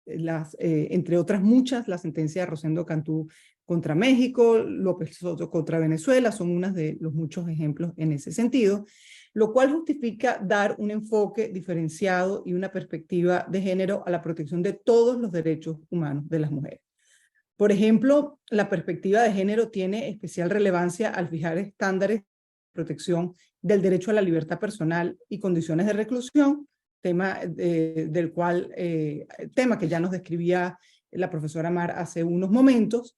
Entre otras muchas, la sentencia de Rosendo Cantú contra México, López Soto contra Venezuela, son unos de los muchos ejemplos en ese sentido, lo cual justifica dar un enfoque diferenciado y una perspectiva de género a la protección de todos los derechos humanos de las mujeres. Por ejemplo, la perspectiva de género tiene especial relevancia al fijar estándares de protección del derecho a la libertad personal y condiciones de reclusión, tema que ya nos describía la profesora Mar hace unos momentos,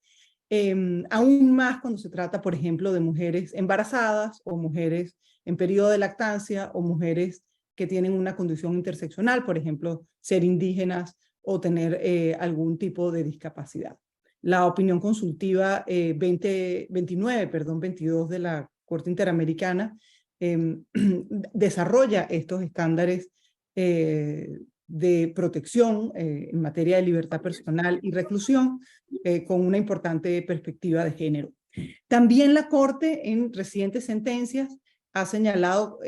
aún más cuando se trata, por ejemplo, de mujeres embarazadas o mujeres en periodo de lactancia o mujeres que tienen una condición interseccional, por ejemplo, ser indígenas o tener algún tipo de discapacidad. La opinión consultiva 22 de la Corte Interamericana desarrolla estos estándares de protección en materia de libertad personal y reclusión con una importante perspectiva de género. También la Corte en recientes sentencias ha señalado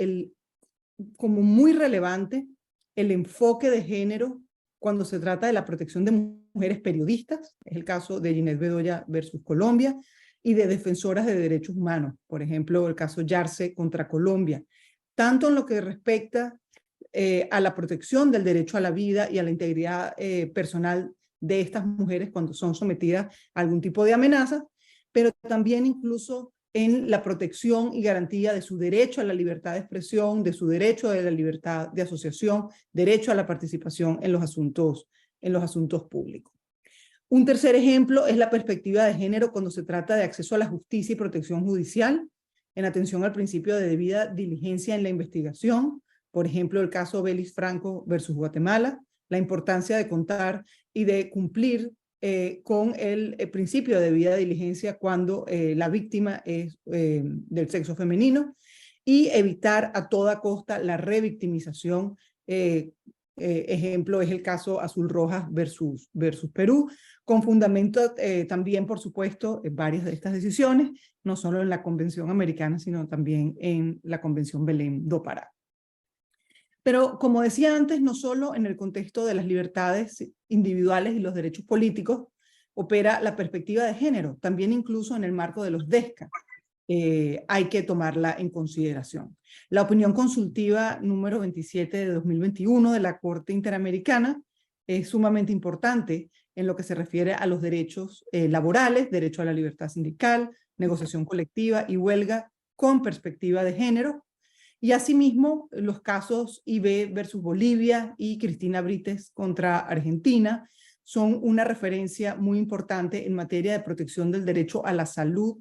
como muy relevante el enfoque de género cuando se trata de la protección de mujeres periodistas, es el caso de Ginette Bedoya versus Colombia, y de defensoras de derechos humanos, por ejemplo, el caso Yarse contra Colombia, tanto en lo que respecta a la protección del derecho a la vida y a la integridad personal de estas mujeres cuando son sometidas a algún tipo de amenaza, pero también incluso en la protección y garantía de su derecho a la libertad de expresión, de su derecho a la libertad de asociación, derecho a la participación en los asuntos públicos. Un tercer ejemplo es la perspectiva de género cuando se trata de acceso a la justicia y protección judicial, en atención al principio de debida diligencia en la investigación, por ejemplo, el caso Belis Franco versus Guatemala, la importancia de contar y de cumplir con el principio de debida diligencia cuando la víctima es del sexo femenino y evitar a toda costa la revictimización. Ejemplo es el caso Azul Rojas versus Perú, con fundamento también, por supuesto, en varias de estas decisiones, no solo en la Convención Americana, sino también en la Convención Belém do Pará. Pero, como decía antes, no solo en el contexto de las libertades individuales y los derechos políticos opera la perspectiva de género, también incluso en el marco de los DESCA. Hay que tomarla en consideración. La opinión consultiva número 27 de 2021 de la Corte Interamericana es sumamente importante en lo que se refiere a los derechos laborales, derecho a la libertad sindical, negociación colectiva y huelga con perspectiva de género. Y asimismo, los casos IB versus Bolivia y Cristina Brites contra Argentina son una referencia muy importante en materia de protección del derecho a la salud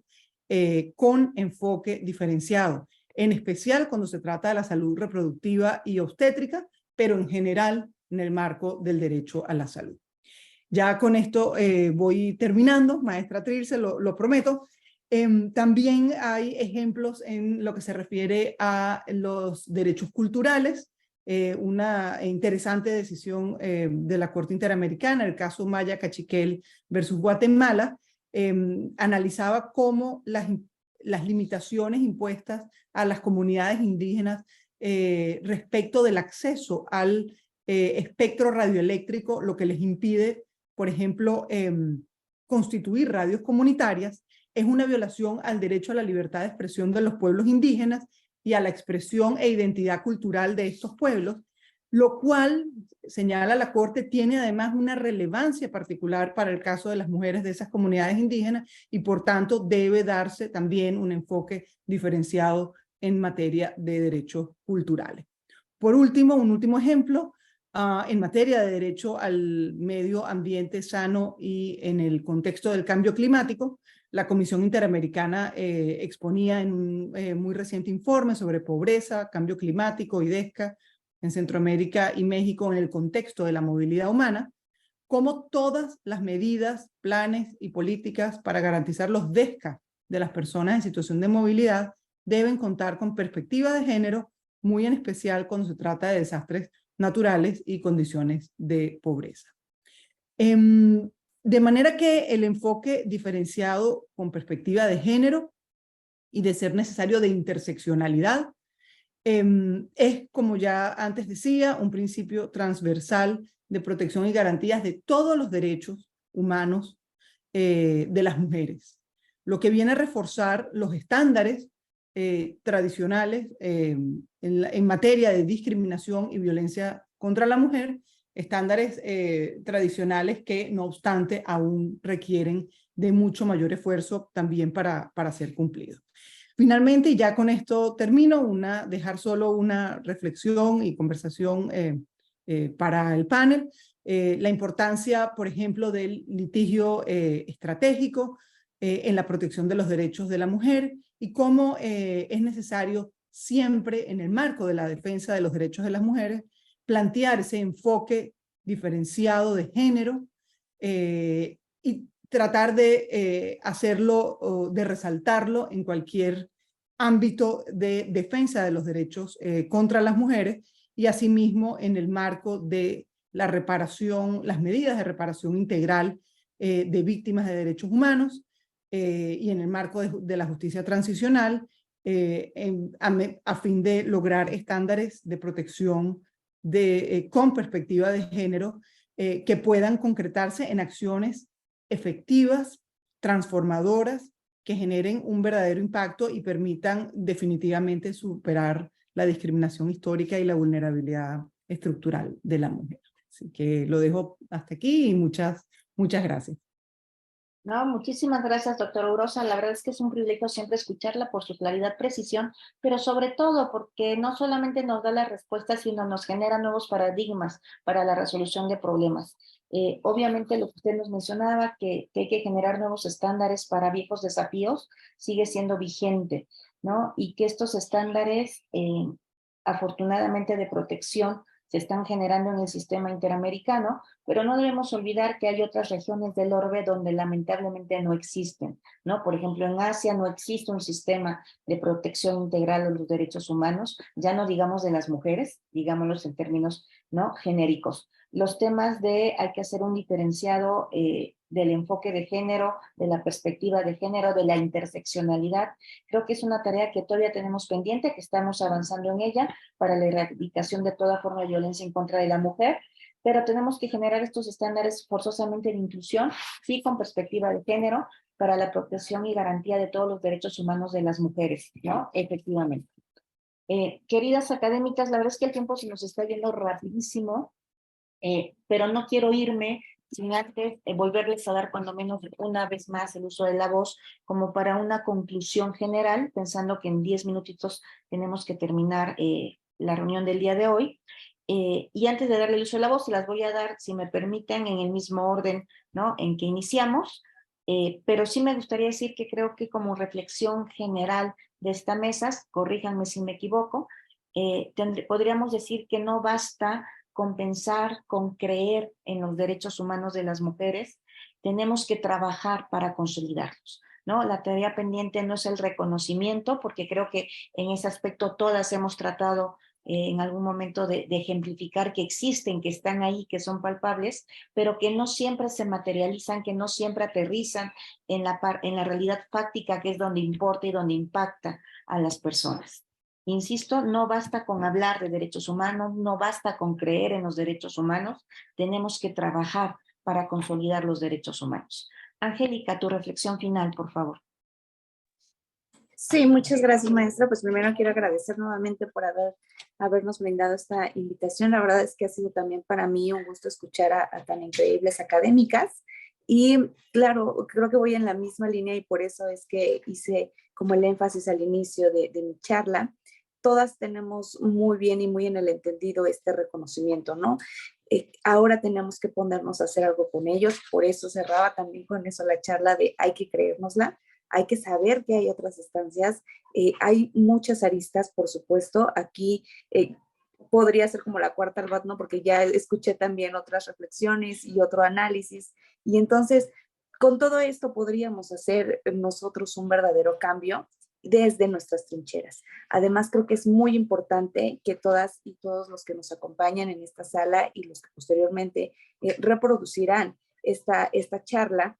con enfoque diferenciado, en especial cuando se trata de la salud reproductiva y obstétrica, pero en general en el marco del derecho a la salud. Ya con esto voy terminando, maestra Trilce, lo prometo. También hay ejemplos en lo que se refiere a los derechos culturales, una interesante decisión de la Corte Interamericana, el caso Maya Cachiquel versus Guatemala, analizaba cómo las limitaciones impuestas a las comunidades indígenas respecto del acceso al espectro radioeléctrico, lo que les impide, por ejemplo, constituir radios comunitarias, es una violación al derecho a la libertad de expresión de los pueblos indígenas y a la expresión e identidad cultural de estos pueblos, lo cual, señala la Corte, tiene además una relevancia particular para el caso de las mujeres de esas comunidades indígenas y por tanto debe darse también un enfoque diferenciado en materia de derechos culturales. Por último, un último ejemplo, en materia de derecho al medio ambiente sano y en el contexto del cambio climático, la Comisión Interamericana exponía en un muy reciente informe sobre pobreza, cambio climático y DESCA en Centroamérica y México en el contexto de la movilidad humana, cómo todas las medidas, planes y políticas para garantizar los DESCA de las personas en situación de movilidad deben contar con perspectiva de género, muy en especial cuando se trata de desastres naturales y condiciones de pobreza. De manera que el enfoque diferenciado con perspectiva de género y de ser necesario de interseccionalidad es, como ya antes decía, un principio transversal de protección y garantías de todos los derechos humanos de las mujeres, lo que viene a reforzar los estándares tradicionales en materia de discriminación y violencia contra la mujer, estándares tradicionales que, no obstante, aún requieren de mucho mayor esfuerzo también para ser cumplidos. Finalmente, y ya con esto termino, dejar solo una reflexión y conversación para el panel, la importancia, por ejemplo, del litigio estratégico en la protección de los derechos de la mujer y cómo es necesario siempre, en el marco de la defensa de los derechos de las mujeres, plantear ese enfoque diferenciado de género y tratar de hacerlo, de resaltarlo en cualquier ámbito de defensa de los derechos contra las mujeres y asimismo en el marco de la reparación, las medidas de reparación integral de víctimas de derechos humanos y en el marco de la justicia transicional a fin de lograr estándares de protección con perspectiva de género que puedan concretarse en acciones efectivas, transformadoras, que generen un verdadero impacto y permitan definitivamente superar la discriminación histórica y la vulnerabilidad estructural de la mujer. Así que lo dejo hasta aquí y muchas gracias. No, muchísimas gracias, doctora Urosa. La verdad es que es un privilegio siempre escucharla por su claridad, precisión, pero sobre todo porque no solamente nos da las respuestas, sino nos genera nuevos paradigmas para la resolución de problemas. Obviamente lo que usted nos mencionaba, que hay que generar nuevos estándares para viejos desafíos, sigue siendo vigente, ¿no? Y que estos estándares, afortunadamente de protección, se están generando en el sistema interamericano, pero no debemos olvidar que hay otras regiones del orbe donde lamentablemente no existen, ¿no? Por ejemplo, en Asia no existe un sistema de protección integral de los derechos humanos, ya no digamos de las mujeres, digámoslos en términos, ¿no?, genéricos. Los temas de hay que hacer un diferenciado del enfoque de género, de la perspectiva de género, de la interseccionalidad, creo que es una tarea que todavía tenemos pendiente, que estamos avanzando en ella para la erradicación de toda forma de violencia en contra de la mujer, pero tenemos que generar estos estándares forzosamente de inclusión, sí, con perspectiva de género, para la protección y garantía de todos los derechos humanos de las mujeres, ¿no? Efectivamente. Queridas académicas, la verdad es que el tiempo se nos está yendo rapidísimo, pero no quiero irme sin antes volverles a dar cuando menos una vez más el uso de la voz como para una conclusión general, pensando que en 10 minutitos tenemos que terminar la reunión del día de hoy. Y antes de darle el uso de la voz, se las voy a dar, si me permiten, en el mismo orden, ¿no?, en que iniciamos, pero sí me gustaría decir que creo que como reflexión general de esta mesa, corríjanme si me equivoco, podríamos decir que no basta con pensar, con creer en los derechos humanos de las mujeres, tenemos que trabajar para consolidarlos, ¿no? La tarea pendiente no es el reconocimiento, porque creo que en ese aspecto todas hemos tratado en algún momento de ejemplificar que existen, que están ahí, que son palpables, pero que no siempre se materializan, que no siempre aterrizan en la realidad fáctica, que es donde importa y donde impacta a las personas. Insisto, no basta con hablar de derechos humanos, no basta con creer en los derechos humanos, tenemos que trabajar para consolidar los derechos humanos. Angélica, tu reflexión final, por favor. Sí, muchas gracias, maestra. Pues primero quiero agradecer nuevamente por habernos brindado esta invitación. La verdad es que ha sido también para mí un gusto escuchar a tan increíbles académicas. Y claro, creo que voy en la misma línea y por eso es que hice como el énfasis al inicio de mi charla. Todas tenemos muy bien y muy en el entendido este reconocimiento, ¿no? Ahora tenemos que ponernos a hacer algo con ellos. Por eso cerraba también con eso la charla de hay que creérnosla. Hay que saber que hay otras estancias, hay muchas aristas, por supuesto. Aquí podría ser como la cuarta al bat, ¿no? Porque ya escuché también otras reflexiones y otro análisis. Y entonces, con todo esto podríamos hacer nosotros un verdadero cambio desde nuestras trincheras. Además, creo que es muy importante que todas y todos los que nos acompañan en esta sala y los que posteriormente reproducirán esta charla,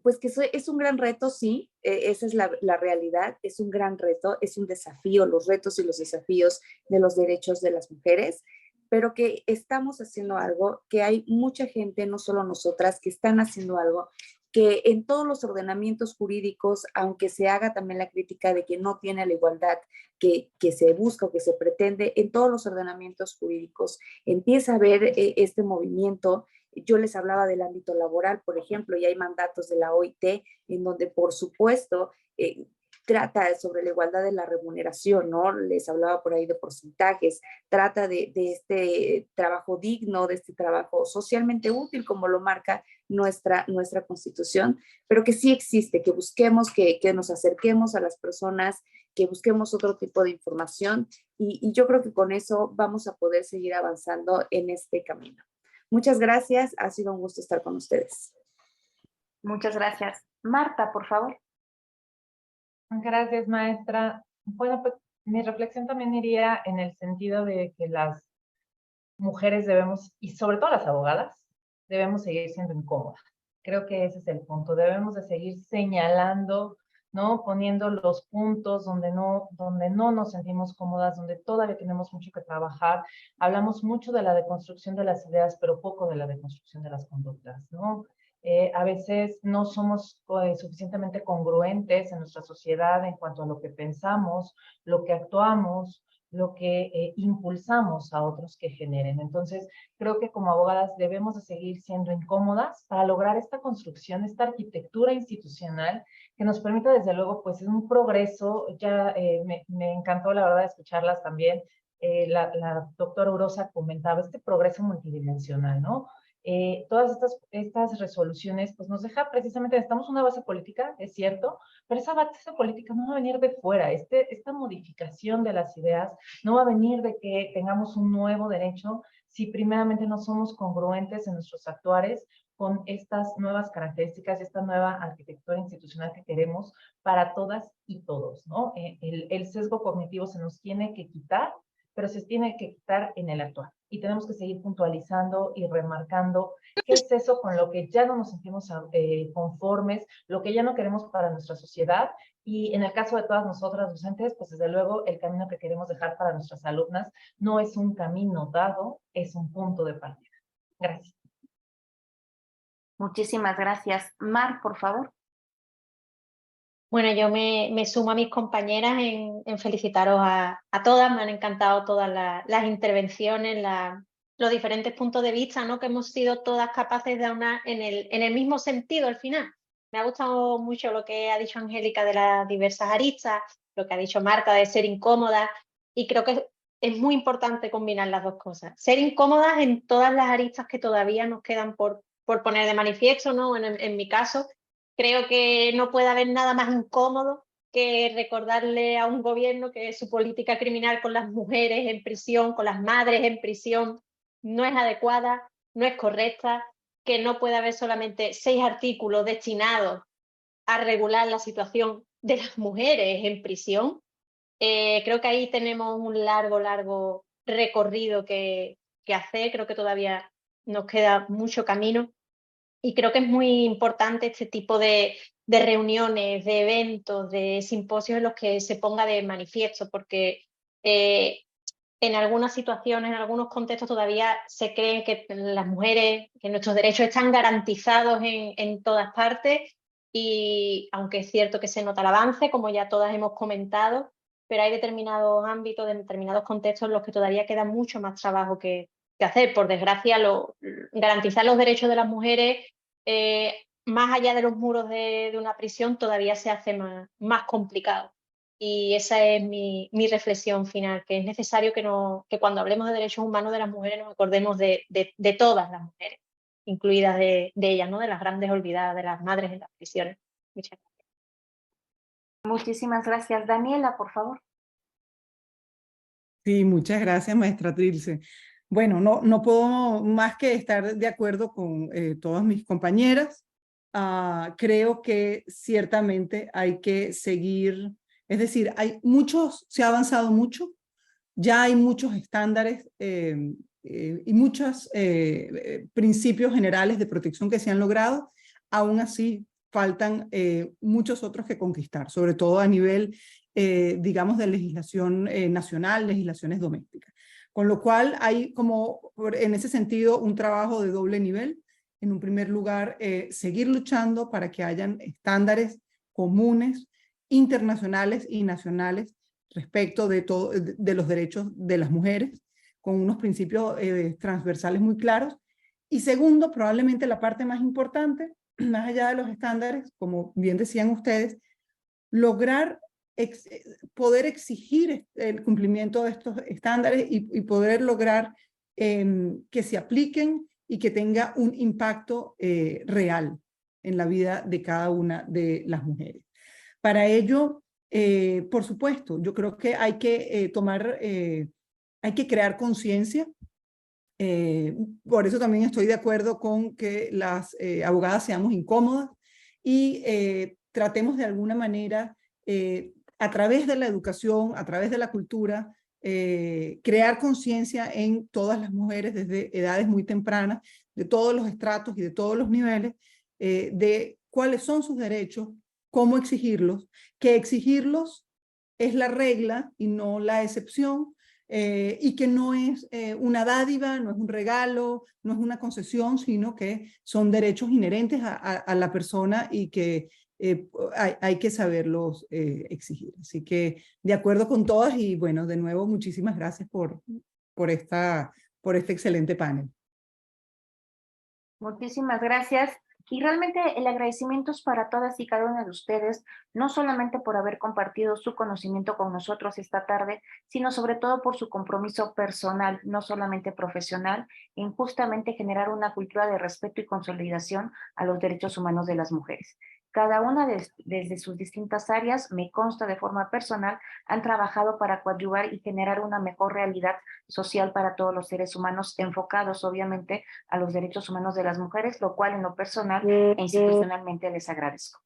pues que es un gran reto, sí, esa es la realidad, es un gran reto, es un desafío, los retos y los desafíos de los derechos de las mujeres, pero que estamos haciendo algo, que hay mucha gente, no solo nosotras, que están haciendo algo, que en todos los ordenamientos jurídicos, aunque se haga también la crítica de que no tiene la igualdad que se busca o que se pretende, en todos los ordenamientos jurídicos empieza a haber este movimiento. Yo les hablaba del ámbito laboral, por ejemplo, y hay mandatos de la OIT en donde, por supuesto, trata sobre la igualdad de la remuneración, ¿no? Les hablaba por ahí de porcentajes, trata de este trabajo digno, de este trabajo socialmente útil, como lo marca nuestra Constitución, pero que sí existe, que busquemos, que nos acerquemos a las personas, que busquemos otro tipo de información y yo creo que con eso vamos a poder seguir avanzando en este camino. Muchas gracias, ha sido un gusto estar con ustedes. Muchas gracias. Marta, por favor. Gracias, maestra. Bueno, pues mi reflexión también iría en el sentido de que las mujeres debemos, y sobre todo las abogadas, debemos seguir siendo incómodas. Creo que ese es el punto. Debemos de seguir señalando, ¿no? Poniendo los puntos donde no nos sentimos cómodas, donde todavía tenemos mucho que trabajar. Hablamos mucho de la deconstrucción de las ideas, pero poco de la deconstrucción de las conductas, ¿no? A veces no somos suficientemente congruentes en nuestra sociedad en cuanto a lo que pensamos, lo que actuamos, lo que impulsamos a otros que generen. Entonces, creo que como abogadas debemos de seguir siendo incómodas para lograr esta construcción, esta arquitectura institucional que nos permita, desde luego, pues es un progreso. Ya me encantó, la verdad, escucharlas también. La doctora Urosa comentaba este progreso multidimensional, ¿no? Todas estas resoluciones pues nos deja precisamente, necesitamos una base política, es cierto, pero esa base política no va a venir de fuera. Esta modificación de las ideas no va a venir de que tengamos un nuevo derecho si primeramente no somos congruentes en nuestros actuares con estas nuevas características, esta nueva arquitectura institucional que queremos para todas y todos, ¿no? El sesgo cognitivo se nos tiene que quitar, pero se tiene que quitar en el actuar. Y tenemos que seguir puntualizando y remarcando qué es eso con lo que ya no nos sentimos conformes, lo que ya no queremos para nuestra sociedad. Y en el caso de todas nosotras docentes, pues desde luego el camino que queremos dejar para nuestras alumnas no es un camino dado, es un punto de partida. Gracias. Muchísimas gracias. Mar, por favor. Bueno, yo me sumo a mis compañeras en felicitaros a todas. Me han encantado todas las intervenciones, los diferentes puntos de vista, ¿no? Que hemos sido todas capaces de aunar en el mismo sentido al final. Me ha gustado mucho lo que ha dicho Angélica de las diversas aristas, lo que ha dicho Marta de ser incómoda, y creo que es muy importante combinar las dos cosas. Ser incómodas en todas las aristas que todavía nos quedan por poner de manifiesto, ¿no? En mi caso, creo que no puede haber nada más incómodo que recordarle a un gobierno que su política criminal con las mujeres en prisión, con las madres en prisión, no es adecuada, no es correcta, que no puede haber solamente 6 artículos destinados a regular la situación de las mujeres en prisión. Creo que ahí tenemos un largo recorrido que hacer. Creo que todavía nos queda mucho camino. Y creo que es muy importante este tipo de reuniones, de eventos, de simposios en los que se ponga de manifiesto, porque en algunas situaciones, en algunos contextos todavía se cree que las mujeres, que nuestros derechos están garantizados en todas partes, y aunque es cierto que se nota el avance, como ya todas hemos comentado, pero hay determinados ámbitos, determinados contextos en los que todavía queda mucho más trabajo que hacer. Por desgracia, garantizar los derechos de las mujeres, más allá de los muros de una prisión, todavía se hace más complicado. Y esa es mi reflexión final, que es necesario que cuando hablemos de derechos humanos de las mujeres nos acordemos de todas las mujeres, incluidas de ellas, ¿no? De las grandes olvidadas, de las madres en las prisiones. Muchas gracias. Muchísimas gracias. Daniela, por favor. Sí, muchas gracias, maestra Trilce. Bueno, no puedo más que estar de acuerdo con todas mis compañeras. Creo que ciertamente hay que seguir, es decir, se ha avanzado mucho, ya hay muchos estándares y muchos principios generales de protección que se han logrado. Aún así, faltan muchos otros que conquistar, sobre todo a nivel, digamos, de legislación nacional, legislaciones domésticas. Con lo cual hay como, en ese sentido, un trabajo de doble nivel. En un primer lugar, seguir luchando para que hayan estándares comunes, internacionales y nacionales respecto de los derechos de las mujeres, con unos principios transversales muy claros. Y segundo, probablemente la parte más importante, más allá de los estándares, como bien decían ustedes, lograr poder exigir el cumplimiento de estos estándares y poder lograr que se apliquen y que tenga un impacto real en la vida de cada una de las mujeres. Para ello, por supuesto, yo creo que hay que hay que crear conciencia. Por eso también estoy de acuerdo con que las abogadas seamos incómodas y tratemos de alguna manera, a través de la educación, a través de la cultura, crear conciencia en todas las mujeres desde edades muy tempranas, de todos los estratos y de todos los niveles, de cuáles son sus derechos, cómo exigirlos, que exigirlos es la regla y no la excepción, y que no es una dádiva, no es un regalo, no es una concesión, sino que son derechos inherentes a la persona y que hay que saberlos exigir. Así que de acuerdo con todas y bueno, de nuevo muchísimas gracias por este excelente panel. Muchísimas gracias. Y realmente el agradecimiento es para todas y cada una de ustedes, no solamente por haber compartido su conocimiento con nosotros esta tarde, sino sobre todo por su compromiso personal, no solamente profesional, en justamente generar una cultura de respeto y consolidación a los derechos humanos de las mujeres. Cada una desde sus distintas áreas, me consta de forma personal, han trabajado para coadyuvar y generar una mejor realidad social para todos los seres humanos, enfocados obviamente a los derechos humanos de las mujeres, lo cual en lo personal e institucionalmente les agradezco.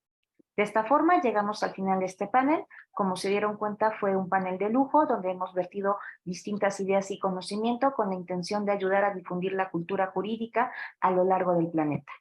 De esta forma llegamos al final de este panel. Como se dieron cuenta, fue un panel de lujo donde hemos vertido distintas ideas y conocimiento con la intención de ayudar a difundir la cultura jurídica a lo largo del planeta.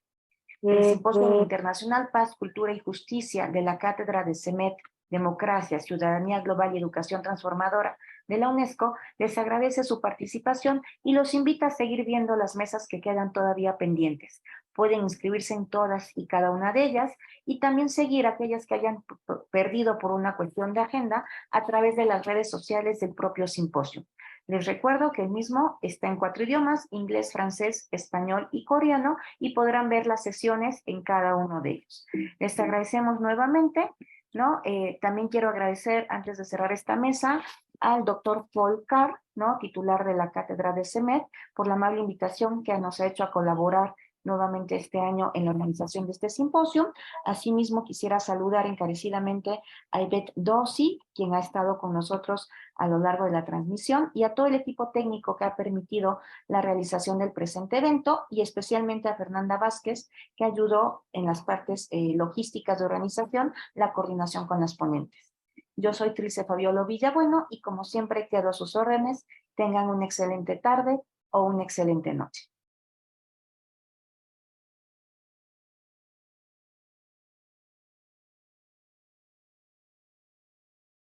El Simposio Internacional Paz, Cultura y Justicia de la Cátedra de CEMET, Democracia, Ciudadanía Global y Educación Transformadora de la UNESCO les agradece su participación y los invita a seguir viendo las mesas que quedan todavía pendientes. Pueden inscribirse en todas y cada una de ellas y también seguir aquellas que hayan perdido por una cuestión de agenda a través de las redes sociales del propio simposio. Les recuerdo que el mismo está en 4 idiomas, inglés, francés, español y coreano, y podrán ver las sesiones en cada uno de ellos. Les agradecemos nuevamente, ¿no? También quiero agradecer, antes de cerrar esta mesa, al doctor Paul Carr, ¿no? Titular de la Cátedra de CEMET, por la amable invitación que nos ha hecho a colaborar nuevamente este año en la organización de este simposio. Asimismo, quisiera saludar encarecidamente a Ivette Dossi, quien ha estado con nosotros a lo largo de la transmisión, y a todo el equipo técnico que ha permitido la realización del presente evento, y especialmente a Fernanda Vázquez, que ayudó en las partes logísticas de organización, la coordinación con las ponentes. Yo soy Trilce Fabiolo Villabueno y como siempre quedo a sus órdenes. Tengan una excelente tarde o una excelente noche.